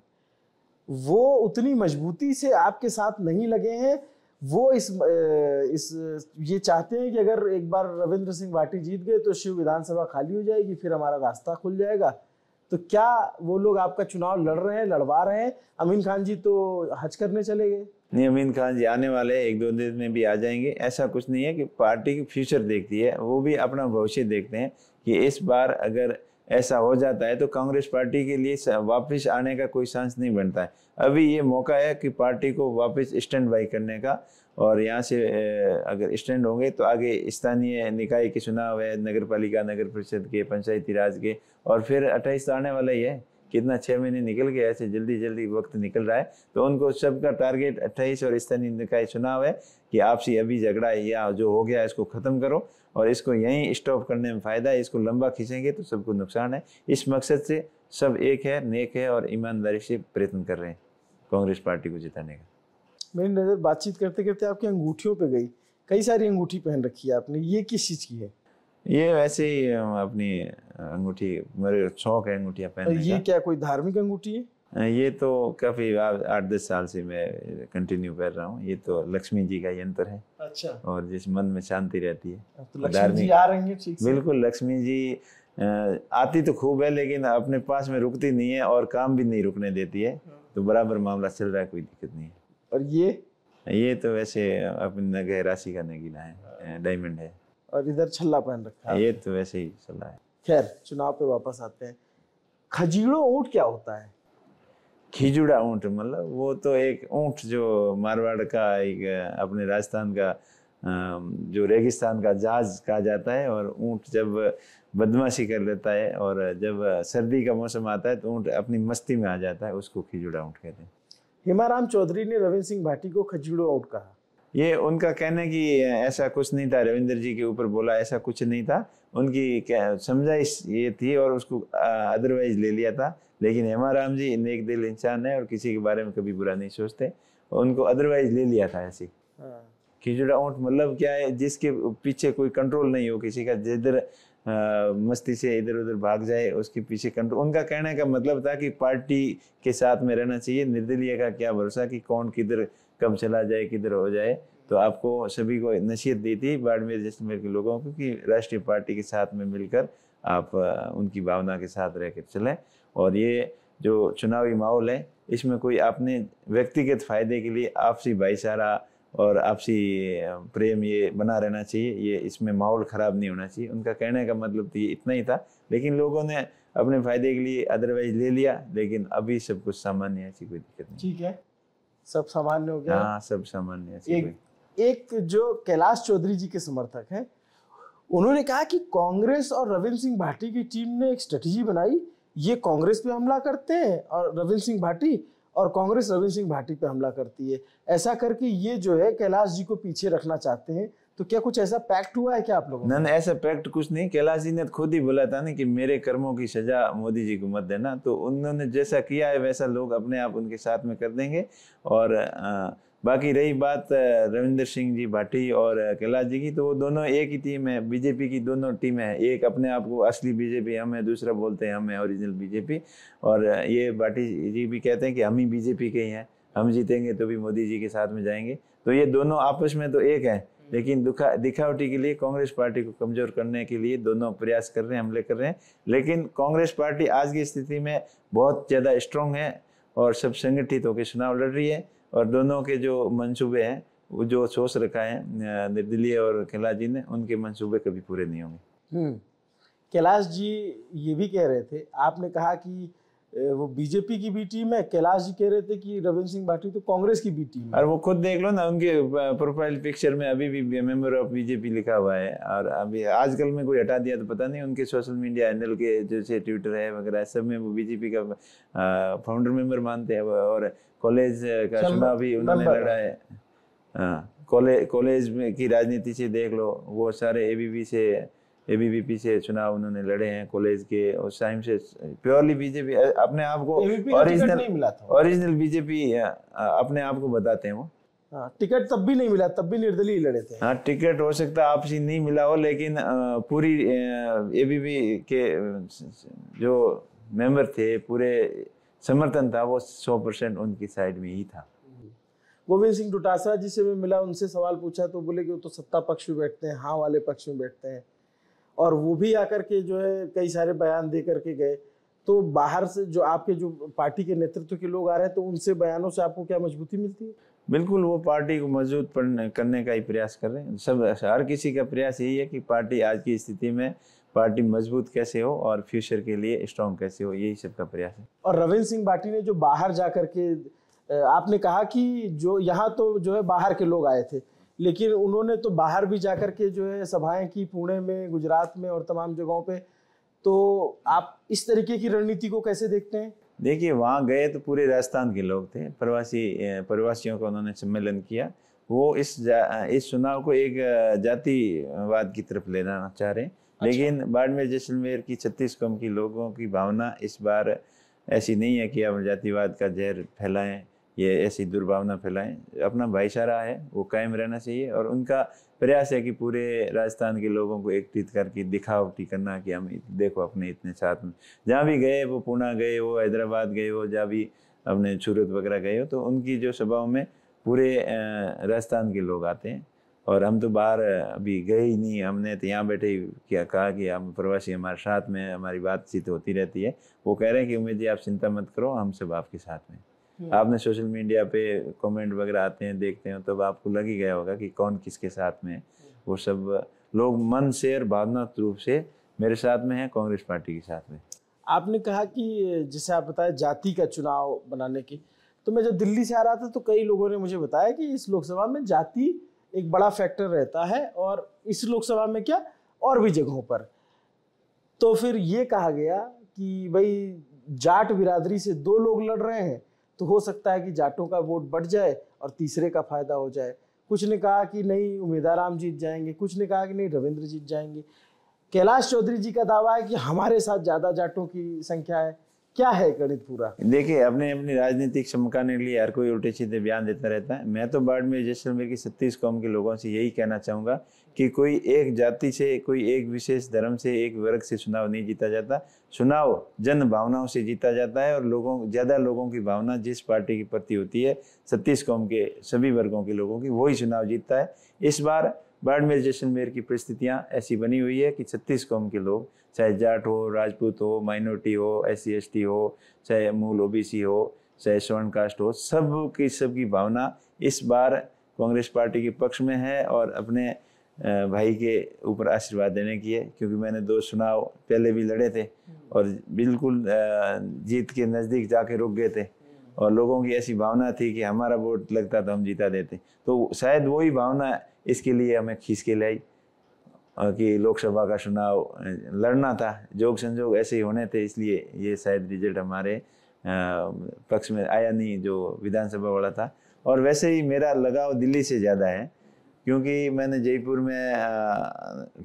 वो उतनी मजबूती से आपके साथ नहीं लगे हैं। वो इस ये चाहते हैं कि अगर एक बार रविंद्र सिंह भाटी जीत गए तो शिव विधानसभा खाली हो जाएगी, फिर हमारा रास्ता खुल जाएगा। तो क्या वो लोग आपका चुनाव लड़ रहे हैं, लड़वा रहे हैं? अमीन खान जी तो हज करने चले गए। नहीं, अमीन खान जी आने वाले 1-2 दिन में भी आ जाएंगे। ऐसा कुछ नहीं है कि पार्टी की फ्यूचर देखती है, वो भी अपना भविष्य देखते हैं कि इस बार अगर ऐसा हो जाता है तो कांग्रेस पार्टी के लिए वापस आने का कोई चांस नहीं बनता है। अभी ये मौका है कि पार्टी को वापस स्टैंड बाई करने का, और यहाँ से अगर स्टैंड होंगे तो आगे स्थानीय निकाय के चुनाव है, नगर पालिका, नगर परिषद के, पंचायती राज के, और फिर 28 तो आने वाला ही है। कितना 6 महीने निकल गए, ऐसे जल्दी जल्दी वक्त निकल रहा है। तो उनको सबका टारगेट 28 और स्थानीय निकाय चुनाव है कि आपसी अभी झगड़ा या जो हो गया इसको ख़त्म करो, और इसको यहीं स्टॉप करने में फ़ायदा है। इसको लंबा खींचेंगे तो सबको नुकसान है। इस मकसद से सब एक है, नेक है और ईमानदारी से प्रयत्न कर रहे हैं कांग्रेस पार्टी को जिताने का। मेरी नज़र बातचीत करते करते आपकी अंगूठियों पे गई, कई सारी अंगूठी पहन रखी है आपने, ये किस चीज़ की है? ये वैसे ही अपनी अंगूठी, मेरे शौक है अंगूठियाँ पहनने का। ये क्या कोई धार्मिक अंगूठी है? ये तो काफ़ी 8-10 साल से मैं कंटिन्यू कर रहा हूँ। ये तो लक्ष्मी जी का यंत्र है। अच्छा। और जिस मन में शांति रहती है। तो लक्ष्मी जी आ रही हैं ठीक से? बिल्कुल, लक्ष्मी जी आती तो खूब है, लेकिन अपने पास में रुकती नहीं है और काम भी नहीं रुकने देती है। तो बराबर मामला चल रहा है, कोई दिक्कत नहीं है। और ये तो वैसे अपनी नगह राशि का नगीना है, डायमंड है। और इधर छल्ला पहन रखा है। ये तो वैसे ही चल रहा है। खैर, चुनाव पे वापस आते हैं। खजीड़ो ऊंट क्या होता है? खिजुड़ा ऊंट मतलब वो तो एक ऊंट जो मारवाड़ का एक अपने राजस्थान का जो रेगिस्तान का जहाज कहा जाता है। और ऊंट जब बदमाशी कर लेता है और जब सर्दी का मौसम आता है तो ऊंट अपनी मस्ती में आ जाता है, उसको खिजुड़ा ऊंट कहते हैं। हेमाराम चौधरी ने रविंद्र सिंह भाटी को खजीड़ो ऊंट कहा। ये उनका कहना कि ऐसा कुछ नहीं था, रविंद्र जी के ऊपर बोला, ऐसा कुछ नहीं था। उनकी क्या समझाइश ये थी और उसको अदरवाइज ले लिया था। लेकिन हेमा राम जी नेक दिल इंसान है और किसी के बारे में कभी बुरा नहीं सोचते, उनको अदरवाइज ले लिया था ऐसे। खिचड़ा ऊँट मतलब क्या है, जिसके पीछे कोई कंट्रोल नहीं हो किसी का, जिधर मस्ती से इधर उधर भाग जाए उसके पीछे कंट्रोल। उनका कहने का मतलब था कि पार्टी के साथ में रहना चाहिए, निर्दलीय का क्या भरोसा कि कौन किधर कब चला जाए किधर हो जाए। तो आपको सभी को नसीहत दी थी बाड़मेर जैसलमेर के लोगों को कि राष्ट्रीय पार्टी के साथ में मिलकर आप उनकी भावना के साथ रह कर चलें। और ये जो चुनावी माहौल है इसमें कोई आपने व्यक्तिगत फायदे के लिए आपसी भाईचारा और आपसी प्रेम ये बना रहना चाहिए, ये इसमें माहौल ख़राब नहीं होना चाहिए। उनका कहने का मतलब तो ये इतना ही था, लेकिन लोगों ने अपने फायदे के लिए अदरवाइज ले लिया। लेकिन अभी सब कुछ सामान्य है, ऐसी कोई दिक्कत नहीं। ठीक है, सब सामान्य हो गया। हाँ, सब सामान्य है। एक जो कैलाश चौधरी जी के समर्थक हैं, उन्होंने कहा कि कांग्रेस और रविंद्र सिंह भाटी की टीम ने एक स्ट्रेटजी बनाई, ये कांग्रेस पे हमला करते हैं और रविंद्र सिंह भाटी, और कांग्रेस रविंद्र सिंह भाटी पे हमला करती है। ऐसा करके ये जो है कैलाश जी को पीछे रखना चाहते हैं। तो क्या कुछ ऐसा पैक्ट हुआ है क्या आप लोगों? नहीं, ऐसा पैक्ट कुछ नहीं। कैलाश जी ने खुद ही बोला था ना कि मेरे कर्मों की सजा मोदी जी को मत देना। तो उन्होंने जैसा किया है वैसा लोग अपने आप उनके साथ में कर देंगे। और बाकी रही बात रविंद्र सिंह जी भाटी और कैलाश जी की, तो वो दोनों एक ही टीम है, बीजेपी की दोनों टीमें हैं। एक अपने आप को असली बीजेपी हम है, दूसरा बोलते हैं हम है ओरिजिनल बीजेपी। और ये भाटी जी भी कहते हैं कि हम ही बीजेपी के ही हैं, हम जीतेंगे तो भी मोदी जी के साथ में जाएंगे। तो ये दोनों आपस में तो एक हैं, लेकिन दिखावटी के लिए कांग्रेस पार्टी को कमजोर करने के लिए दोनों प्रयास कर रहे हैं, हमले कर रहे हैं। लेकिन कांग्रेस पार्टी आज की स्थिति में बहुत ज़्यादा स्ट्रॉन्ग है और सब संगठित होकर चुनाव लड़ रही है। और दोनों के जो मंसूबे हैं, वो जो सोच रखा है निर्दलीय और कैलाश जी ने, उनके मंसूबे कभी पूरे नहीं होंगे। कैलाश जी ये भी कह रहे थे, आपने कहा कि वो बीजेपी की बी टीम है, कैलाश जी कह रहे थे कि रविंद्र सिंह भाटी तो कांग्रेस की बी टीम है। और वो खुद देख लो ना, उनके प्रोफाइल पिक्चर में अभी भी मेंबर ऑफ बीजेपी लिखा हुआ है। और अभी आजकल में कोई हटा दिया तो पता नहीं, उनके सोशल मीडिया हैंडल के जैसे ट्विटर है वगैरह सब में वो बीजेपी का फाउंडर मेंबर मानते हैं। और कॉलेज का चुनाव भी उन्होंने लड़ा है। हाँ, कॉलेज में की राजनीति से देख लो, वो सारे एबीवीपी से चुनाव उन्होंने लड़े हैं कॉलेज के। उस टाइम से प्योरली बीजेपी अपने आप को ओरिजिनल बीजेपी अपने आप को बताते हैं वो। टिकट तब भी नहीं मिला, तब भी निर्दलीय लड़े थे। हाँ, टिकट हो सकता है आपसी नहीं मिला हो, लेकिन पूरी एबीवी के जो मेंबर थे, पूरे समर्थन था वो 100% उनकी साइड में ही था। गोविंद सिंह डोटासरा जी से मैं मिला, उनसे सवाल पूछा तो बोले कि वो तो सत्ता पक्ष में बैठते हैं, हाँ वाले पक्ष में बैठते हैं। और वो भी आकर के जो है कई सारे बयान दे करके गए। तो बाहर से जो आपके जो पार्टी के नेतृत्व के लोग आ रहे हैं, तो उनसे बयानों से आपको क्या मजबूती मिलती है? बिल्कुल, वो पार्टी को मजबूत करने का ही प्रयास कर रहे हैं। सब हर किसी का प्रयास यही है कि पार्टी आज की स्थिति में पार्टी मजबूत कैसे हो और फ्यूचर के लिए स्ट्रॉन्ग कैसे हो, यही सबका प्रयास है। और रविंद्र सिंह भाटी ने जो बाहर जाकर के, आपने कहा कि जो यहाँ तो जो है बाहर के लोग आए थे, लेकिन उन्होंने तो बाहर भी जाकर के जो है सभाएं की, पुणे में, गुजरात में और तमाम जगहों पे। तो आप इस तरीके की रणनीति को कैसे देखते हैं? देखिए, वहाँ गए तो पूरे राजस्थान के लोग थे, प्रवासियों का उन्होंने सम्मेलन किया। वो इस चुनाव को एक जातिवाद की तरफ लेना चाह रहे हैं। लेकिन बाड़मेर जैसलमेर की 36 कौम की लोगों की भावना इस बार ऐसी नहीं है कि अब जातिवाद का जहर फैलाएं, ये ऐसी दुर्भावना फैलाएं। अपना भाईचारा है वो कायम रहना चाहिए। और उनका प्रयास है कि पूरे राजस्थान के लोगों को एकत्रित करके दिखावटी करना कि हम देखो अपने इतने साथ में। जहाँ भी गए, वो पुणे गए हो, हैदराबाद गए हो, जहाँ भी अपने सूरत वगैरह गए हो, तो उनकी जो सभाओं में पूरे राजस्थान के लोग आते हैं। और हम तो बाहर अभी गए ही नहीं, हमने तो यहाँ बैठे ही क्या कहा कि हम प्रवासी हमारे साथ में, हमारी बातचीत होती रहती है। वो कह रहे हैं कि उम्मीद जी आप चिंता मत करो, हम सब आपके साथ में। आपने सोशल मीडिया पे कमेंट वगैरह आते हैं, देखते हैं, तब आपको लग ही गया होगा कि कौन किसके साथ में। वो सब लोग मन से और भावनात्मक रूप से मेरे साथ में है, कांग्रेस पार्टी के साथ में। आपने कहा कि जैसे आप बताया जाति का चुनाव बनाने की, तो मैं जब दिल्ली से आ रहा था तो कई लोगों ने मुझे बताया कि इस लोकसभा में जाति एक बड़ा फैक्टर रहता है, और इस लोकसभा में क्या और भी जगहों पर। तो फिर ये कहा गया कि भाई जाट बिरादरी से 2 लोग लड़ रहे हैं, तो हो सकता है कि जाटों का वोट बढ़ जाए और तीसरे का फायदा हो जाए। कुछ ने कहा कि नहीं उमेदाराम जीत जाएंगे, कुछ ने कहा कि नहीं रविंद्र जीत जाएंगे। कैलाश चौधरी जी का दावा है कि हमारे साथ ज्यादा जाटों की संख्या है, क्या है गणित पूरा? देखिए, अपने अपनी राजनीतिक चमकाने के लिए हर कोई उल्टे सीधे बयान देता रहता है। मैं तो बाड़मेर जैसलमेर की 36 कौम के लोगों से यही कहना चाहूँगा कि कोई एक जाति से, कोई एक विशेष धर्म से, एक वर्ग से चुनाव नहीं जीता जाता। चुनाव जन भावनाओं से जीता जाता है, और ज़्यादा लोगों की भावना जिस पार्टी के प्रति होती है, 36 कौम के सभी वर्गों के लोगों की, वही चुनाव जीतता है। इस बार बाड़मेर जैसलमेर की परिस्थितियाँ ऐसी बनी हुई है कि 36 कौम के लोग, चाहे जाट हो, राजपूत हो, माइनॉरिटी हो, SC ST हो, चाहे मूल OBC हो, चाहे स्वर्ण कास्ट हो, सबकी भावना इस बार कांग्रेस पार्टी के पक्ष में है और अपने भाई के ऊपर आशीर्वाद देने की है। क्योंकि मैंने 2 चुनाव पहले भी लड़े थे और बिल्कुल जीत के नज़दीक जाके रुक गए थे, और लोगों की ऐसी भावना थी कि हमारा वोट लगता तो हम जीता देते। तो शायद वही भावना इसके लिए हमें खींच के लाई कि लोकसभा का चुनाव लड़ना था, जोग संजोग ऐसे ही होने थे, इसलिए ये शायद रिजल्ट हमारे पक्ष में आया नहीं जो विधानसभा वाला था। और वैसे ही मेरा लगाव दिल्ली से ज़्यादा है, क्योंकि मैंने जयपुर में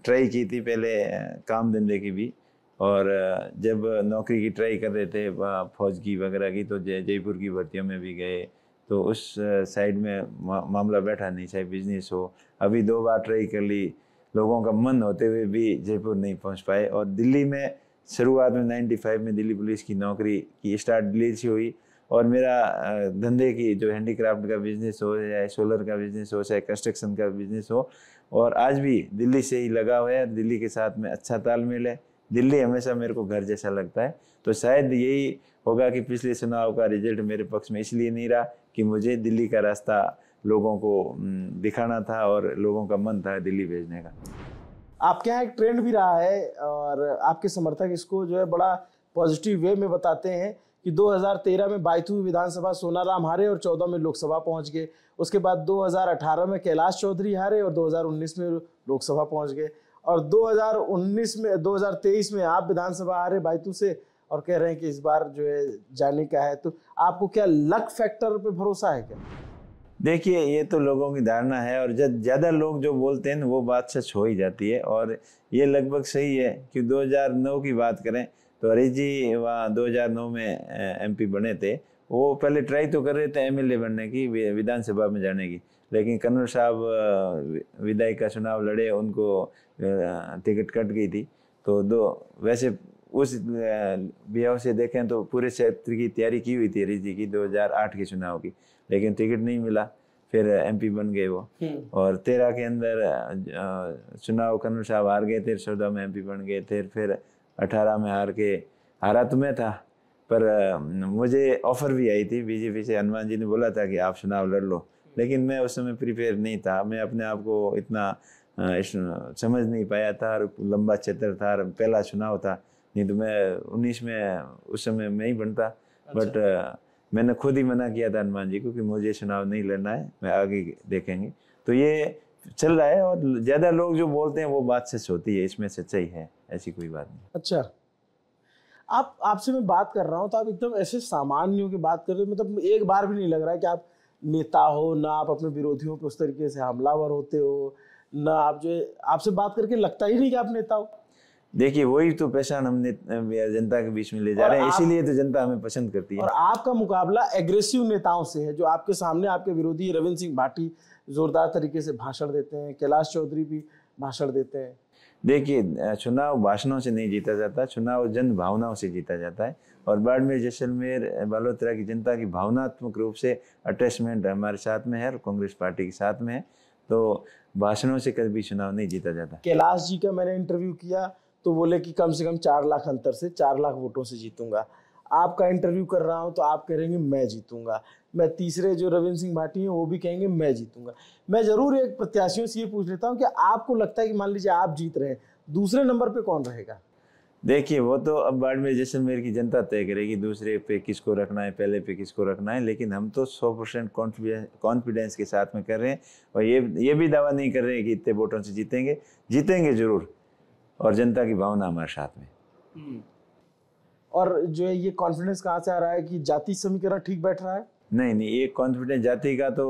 ट्राई की थी पहले काम धंधे की भी, और जब नौकरी की ट्राई कर रहे थे फौज की वगैरह की, तो जयपुर की भर्तियों में भी गए, तो उस साइड में मामला बैठा नहीं, चाहे बिजनेस हो। अभी 2 बार ट्राई कर ली, लोगों का मन होते हुए भी जयपुर नहीं पहुंच पाए। और दिल्ली में शुरुआत में 95 में दिल्ली पुलिस की नौकरी की स्टार्ट दिल्ली से हुई, और मेरा धंधे की जो हैंडीक्राफ्ट का बिजनेस हो, चाहे सोलर का बिजनेस हो, चाहे कंस्ट्रक्शन का बिजनेस हो, और आज भी दिल्ली से ही लगा हुआ है। दिल्ली के साथ में अच्छा तालमेल है, दिल्ली हमेशा मेरे को घर जैसा लगता है। तो शायद यही होगा कि पिछले चुनाव का रिजल्ट मेरे पक्ष में इसलिए नहीं रहा कि मुझे दिल्ली का रास्ता लोगों को दिखाना था और लोगों का मन था दिल्ली भेजने का। आपके यहाँ एक ट्रेंड भी रहा है और आपके समर्थक इसको जो है बड़ा पॉजिटिव वे में बताते हैं कि 2013 में बायतू विधानसभा सोनाराम हारे और 14 में लोकसभा पहुंच गए। उसके बाद 2018 में कैलाश चौधरी हारे और 2019 में लोकसभा पहुंच गए, और 2023 में आप विधानसभा हारे बायतू से और कह रहे हैं कि इस बार जो है जाने का है। तो आपको क्या लक फैक्टर पे भरोसा है क्या? देखिए, ये तो लोगों की धारणा है, और जब ज़्यादा लोग जो बोलते हैं वो बात सच हो ही जाती है, और ये लगभग सही है। कि 2009 की बात करें तो हरीश जी वहाँ 2009 में MP बने थे। वो पहले ट्राई तो कर रहे थे MLA बनने की, विधानसभा में जाने की, लेकिन कन्नौर साहब विधायक का चुनाव लड़े, उनको टिकट कट गई थी। तो वैसे उस बिहाव से देखें तो पूरे क्षेत्र की तैयारी की हुई थी हरीश जी की 2008 के चुनाव की, लेकिन टिकट नहीं मिला, फिर MP बन गए वो। और 13 के अंदर चुनाव कन्नौर साहब हार गए थे, 14 में MP बन गए थे, फिर 18 में हारा तो मैं था, पर मुझे ऑफर भी आई थी BJP से। हनुमान जी ने बोला था कि आप चुनाव लड़ लो, लेकिन मैं उस समय प्रिपेयर नहीं था, मैं अपने आप को इतना समझ नहीं पाया था, और लंबा क्षेत्र था, पहला चुनाव था, नहीं तो मैं 19 में उस समय मैं ही बनता। बट मैंने खुद ही मना किया था हनुमान जी को कि मुझे चुनाव नहीं लड़ना है, मैं आगे देखेंगे। तो ये चल रहा है, और ज़्यादा लोग जो बोलते हैं वो बात सच होती है, इसमें सच्चाई है, ऐसी कोई बात नहीं। अच्छा, आपसे मैं बात कर रहा हूँ तो आप एकदम ऐसे सामान्यों की बात कर रहे हो, मतलब एक बार भी नहीं लग रहा है कि आप नेता हो, ना आप अपने विरोधियों पे उस तरीके से हमलावर होते हो, ना आप जो आपसे बात करके लगता ही नहीं कि आप नेता हो। देखिए, वही तो पहचान हम जनता के बीच में ले जा रहे हैं, इसीलिए तो जनता हमें पसंद करती है। और आपका मुकाबला एग्रेसिव नेताओं से है, जो आपके सामने आपके विरोधी रविंद्र सिंह भाटी जोरदार तरीके से भाषण देते हैं, कैलाश चौधरी भी भाषण देते हैं। देखिए, चुनाव भाषणों से नहीं जीता जाता, चुनाव जन भावनाओं से जीता जाता है। और बाड़मेर जैसलमेर बालोतरा की जनता की भावनात्मक रूप से अटैचमेंट हमारे साथ में है और कांग्रेस पार्टी के साथ में है, तो भाषणों से कभी चुनाव नहीं जीता जाता। कैलाश जी का मैंने इंटरव्यू किया तो बोले कि कम से कम 4 लाख अंतर से 4 लाख वोटों से जीतूंगा। आपका इंटरव्यू कर रहा हूं तो आप कहेंगे मैं जीतूंगा। मैं तीसरे जो रविंद्र सिंह भाटी हैं वो भी कहेंगे मैं जीतूंगा। मैं जरूर एक प्रत्याशियों से ये पूछ लेता हूं कि आपको लगता है कि मान लीजिए आप जीत रहे हैं, दूसरे नंबर पे कौन रहेगा? देखिए, वो तो अब बाड़मेर जैसलमेर की जनता तय करेगी दूसरे पे किसको रखना है, पहले पे किसको रखना है, लेकिन हम तो 100% कॉन्फिडेंस के साथ में कर रहे हैं, और ये भी दावा नहीं कर रहे हैं कि इतने वोटों से जीतेंगे जरूर, और जनता की भावना हमारे साथ में। और जो है ये कॉन्फिडेंस कहाँ से आ रहा है कि जाति समीकरण ठीक बैठ रहा है? नहीं नहीं, ये कॉन्फिडेंस जाति का तो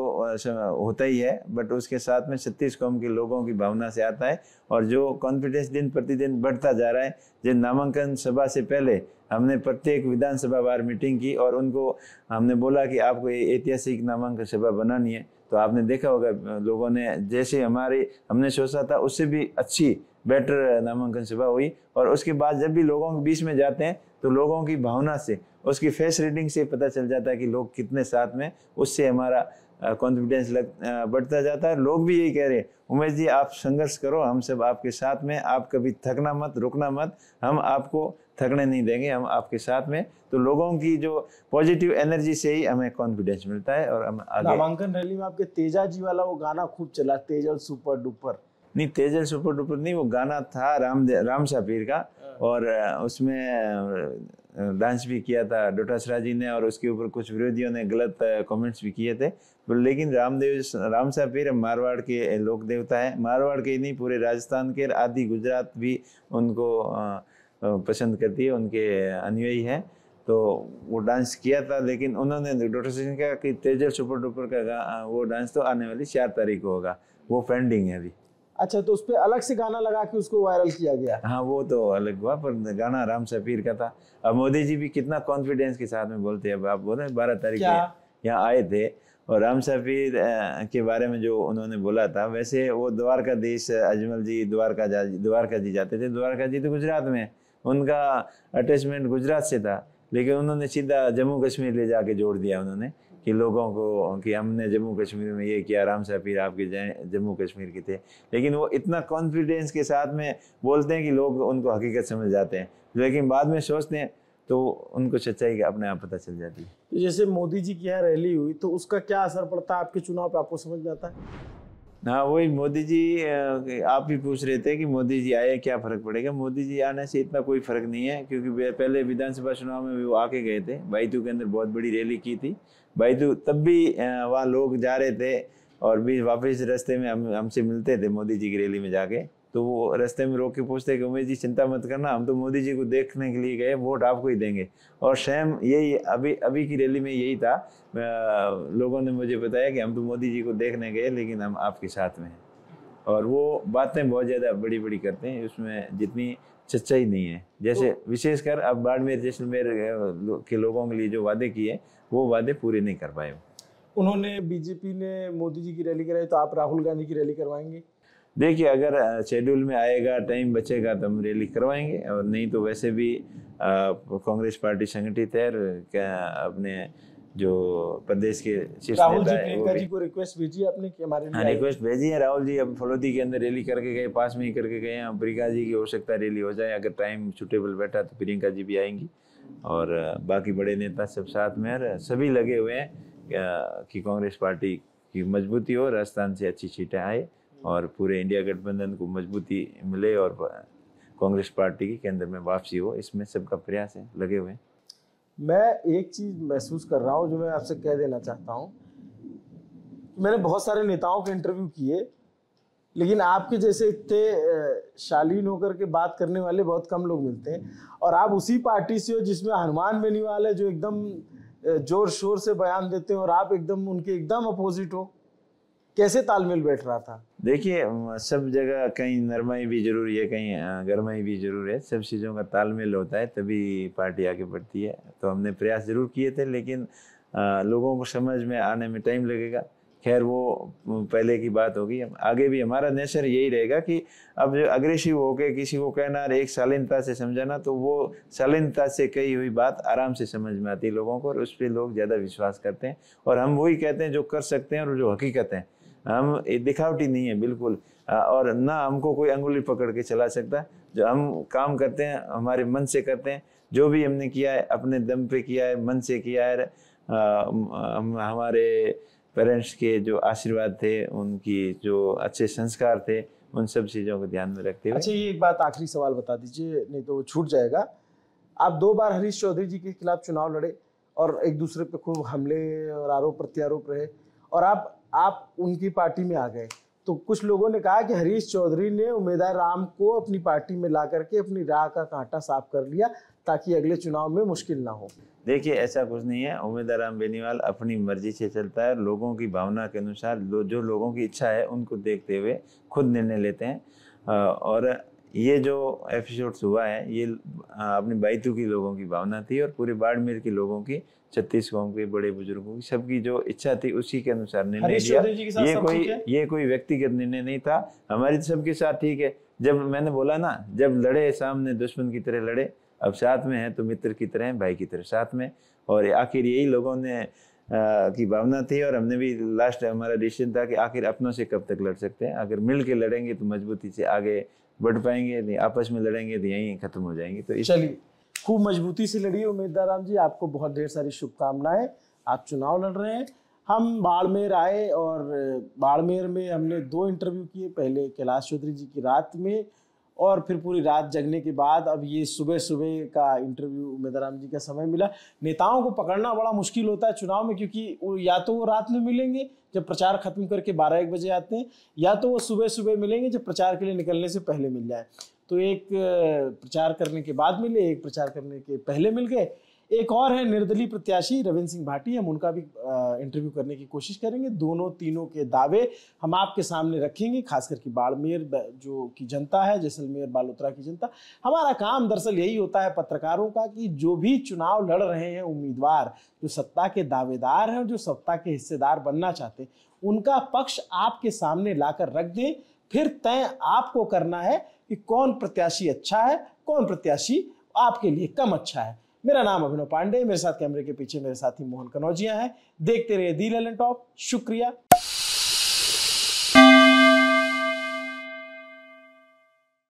होता ही है, बट उसके साथ में 36 कौम के लोगों की भावना से आता है। और जो कॉन्फिडेंस दिन प्रतिदिन बढ़ता जा रहा है। जिन नामांकन सभा से पहले हमने प्रत्येक विधानसभा वार मीटिंग की और उनको हमने बोला कि आपको ये ऐतिहासिक नामांकन सभा बनानी है, तो आपने देखा होगा लोगों ने जैसे हमने सोचा था उससे भी अच्छी बेटर नामांकन सभा हुई। और उसके बाद जब भी लोगों के बीच में जाते हैं तो लोगों की भावना से, उसकी फेस रीडिंग से पता चल जाता है कि लोग कितने साथ में, उससे हमारा कॉन्फिडेंस बढ़ता जाता है। लोग भी यही कह रहे हैं, उमेश जी आप संघर्ष करो, हम सब आपके साथ में, आप कभी थकना मत, रुकना मत, हम आपको थकने नहीं देंगे, हम आपके साथ में। तो लोगों की जो पॉजिटिव एनर्जी से ही हमें कॉन्फिडेंस मिलता है और हम आगे। नामांकन रैली में आपके तेजा जी वाला वो गाना खूब चला, तेजल सुपर डुपर। नहीं, तेजल सुपर डुपर नहीं, वो गाना था राम सापीर का, और उसमें डांस भी किया था डोटासरा जी ने, और उसके ऊपर कुछ विरोधियों ने गलत कमेंट्स भी किए थे। लेकिन राम सापीर मारवाड़ के लोक देवता है, मारवाड़ के ही नहीं पूरे राजस्थान के, आदि गुजरात भी उनको पसंद करती है, उनके अनुयायी हैं। तो वो डांस किया था, लेकिन उन्होंने डॉक्टर सिंह कहा कि तेजल सुपर डुपर का वो डांस तो आने वाली 4 तारीख को होगा, वो पेंडिंग है अभी। अच्छा, तो उस पर अलग से गाना लगा के उसको वायरल किया गया। हाँ, वो तो अलग हुआ, पर गाना राम सापीर का था। अब मोदी जी भी कितना कॉन्फिडेंस के साथ में बोलते हैं। अब आप बोल रहे हैं 12 तारीख को यहाँ आए थे, और राम सापीर के बारे में जो उन्होंने बोला था, वैसे वो द्वारकाधीश अजमल जी द्वारका जी जाते थे। द्वारका जी तो गुजरात में, उनका अटैचमेंट गुजरात से था, लेकिन उन्होंने सीधा जम्मू कश्मीर ले जाके जोड़ दिया उन्होंने कि लोगों को कि हमने जम्मू कश्मीर में ये किया, राम सापीर आपके जम्मू कश्मीर के थे। लेकिन वो इतना कॉन्फिडेंस के साथ में बोलते हैं कि लोग उनको हकीकत समझ जाते हैं, लेकिन बाद में सोचते हैं तो उनको सच्चाई का अपने आप पता चल जाती है। तो जैसे मोदी जी की यहाँ रैली हुई तो उसका क्या असर पड़ता है आपके चुनाव पे, आपको समझ में आता है? हाँ, वही मोदी जी, आप भी पूछ रहे थे कि मोदी जी आए क्या फर्क पड़ेगा। मोदी जी आने से इतना कोई फर्क नहीं है, क्योंकि पहले विधानसभा चुनाव में भी वो आके गए थे, बाईतू के अंदर बहुत बड़ी रैली की थी। बाईतू तब भी वहाँ लोग जा रहे थे और भी वापस रास्ते में हमसे मिलते थे मोदी जी की रैली में जाके, तो वो रास्ते में रोक के पूछते कि उमेश जी चिंता मत करना, हम तो मोदी जी को देखने के लिए गए, वोट आपको ही देंगे। और सेम यही अभी की रैली में यही था, लोगों ने मुझे बताया कि हम तो मोदी जी को देखने गए, लेकिन हम आपके साथ में हैं। और वो बातें बहुत ज़्यादा बड़ी बड़ी करते हैं, उसमें जितनी सच्चाई नहीं है। जैसे विशेषकर अब बाड़मेर जैसलमेर के लोगों के लिए जो वादे किए, वो वादे पूरे नहीं कर पाए। उन्होंने, बीजेपी ने मोदी जी की रैली कराई, तो आप राहुल गांधी की रैली करवाएंगे? देखिए, अगर शेड्यूल में आएगा, टाइम बचेगा तो हम रैली करवाएंगे, और नहीं तो वैसे भी कांग्रेस पार्टी संगठित है। क्या अपने जो प्रदेश के शीर्ष नेता है, प्रियंका जी को रिक्वेस्ट भेजी आपने कि हमारे लिए? रिक्वेस्ट भेजी है। राहुल जी अब फलोदी के अंदर रैली करके गए, पास में ही करके गए हैं। प्रियंका जी की हो सकता है रैली हो जाए, अगर टाइम सुटेबल बैठा तो प्रियंका जी भी आएंगी, और बाकी बड़े नेता सब साथ में, सभी लगे हुए हैं कि कांग्रेस पार्टी की मजबूती हो, राजस्थान से अच्छी सीटें आए और पूरे इंडिया गठबंधन को मजबूती मिले और कांग्रेस पार्टी की केंद्र में वापसी हो। इसमें सबका प्रयास है, लगे हुए हैं। मैं एक चीज महसूस कर रहा हूँ जो मैं आपसे कह देना चाहता हूँ। मैंने बहुत सारे नेताओं के इंटरव्यू किए, लेकिन आपके जैसे इतने शालीन होकर के बात करने वाले बहुत कम लोग मिलते हैं। और आप उसी पार्टी से हो जिसमें हनुमान बेनीवाल है, जो एकदम जोर शोर से बयान देते हैं, और आप एकदम उनके एकदम अपोजिट हो। कैसे तालमेल बैठ रहा था? देखिए, सब जगह कहीं नरमाई भी जरूरी है, कहीं गरमाई भी जरूरी है। सब चीज़ों का तालमेल होता है, तभी पार्टी आगे बढ़ती है। तो हमने प्रयास जरूर किए थे, लेकिन लोगों को समझ में आने में टाइम लगेगा। खैर, वो पहले की बात होगी। आगे भी हमारा नेचर यही रहेगा कि अब जो अग्रेसिव होके किसी को कहना, एक शालीनता से समझाना, तो वो शालीनता से कही हुई बात आराम से समझ में आती है लोगों को, और उस पर लोग ज़्यादा विश्वास करते हैं। और हम वही कहते हैं जो कर सकते हैं और जो हकीकत है। हम दिखावटी नहीं है बिल्कुल, और ना हमको कोई अंगुली पकड़ के चला सकता। जो हम काम करते हैं हमारे मन से करते हैं, जो भी हमने किया है अपने दम पे किया है, मन से किया है। हमारे पेरेंट्स के जो आशीर्वाद थे, उनकी जो अच्छे संस्कार थे, उन सब चीज़ों को ध्यान में रखते हुए। अच्छा, ये एक बात आखिरी सवाल बता दीजिए, नहीं तो वो छूट जाएगा। आप 2 बार हरीश चौधरी जी के खिलाफ चुनाव लड़े और एक दूसरे पे खूब हमले और आरोप प्रत्यारोप रहे, और आप उनकी पार्टी में आ गए। तो कुछ लोगों ने कहा कि हरीश चौधरी ने उमेदवार राम को अपनी पार्टी में ला करके अपनी राह का कांटा साफ कर लिया, ताकि अगले चुनाव में मुश्किल ना हो? देखिए, ऐसा कुछ नहीं है। उम्मीदवार राम बेनीवाल अपनी मर्जी से चलता है, लोगों की भावना के अनुसार जो लोगों की इच्छा है उनको देखते हुए खुद निर्णय लेते हैं। और ये जो एपिसोड्स हुआ है ये अपनी बाइतू की लोगों की भावना थी और पूरे बाड़मेर के लोगों की, 36 गाँव के बड़े बुजुर्गों की, सबकी जो इच्छा थी उसी के अनुसार निर्णय लिया। ये कोई व्यक्तिगत निर्णय नहीं था। हमारी तो सबके साथ ठीक है। जब मैंने बोला ना, जब लड़े सामने दुश्मन की तरह लड़े, अब साथ में है तो मित्र की तरह, भाई की तरह साथ में। और आखिर यही लोगों ने की भावना थी। और हमने भी लास्ट हमारा डिसीजन था कि आखिर अपनों से कब तक लड़ सकते हैं। अगर मिल के लड़ेंगे तो मजबूती से आगे बढ़ पाएंगे, नहीं आपस में लड़ेंगे तो यहीं खत्म हो जाएंगे। तो चलिए, खूब मजबूती से लड़िए उम्मीदवार राम जी, आपको बहुत ढेर सारी शुभकामनाएं। आप चुनाव लड़ रहे हैं। हम बाड़मेर आए और बाड़मेर में हमने 2 इंटरव्यू किए, पहले कैलाश चौधरी जी की रात में और फिर पूरी रात जगने के बाद अब ये सुबह सुबह का इंटरव्यू उम्मीदवार राम जी का समय मिला। नेताओं को पकड़ना बड़ा मुश्किल होता है चुनाव में, क्योंकि या तो वो रात में मिलेंगे जब प्रचार खत्म करके 12-1 बजे आते हैं, या तो वो सुबह सुबह मिलेंगे जब प्रचार के लिए निकलने से पहले मिल जाए। तो एक प्रचार करने के बाद मिले, एक प्रचार करने के पहले मिल गए। एक और है निर्दलीय प्रत्याशी रविंद्र सिंह भाटी, हम उनका भी इंटरव्यू करने की कोशिश करेंगे। दोनों तीनों के दावे हम आपके सामने रखेंगे, खासकर कि बाड़मेर जो की जनता है, जैसलमेर बालोतरा की जनता। हमारा काम दरअसल यही होता है पत्रकारों का कि जो भी चुनाव लड़ रहे हैं उम्मीदवार, जो सत्ता के दावेदार हैं, जो सत्ता के हिस्सेदार बनना चाहते हैं, उनका पक्ष आपके सामने लाकर रख दें। फिर तय आपको करना है कि कौन प्रत्याशी अच्छा है, कौन प्रत्याशी आपके लिए कम अच्छा है। मेरा नाम अभिनव पांडे, मेरे साथ कैमरे के पीछे मेरे साथी मोहन कनौजिया हैं। देखते रहिए दी ललन टॉप। शुक्रिया।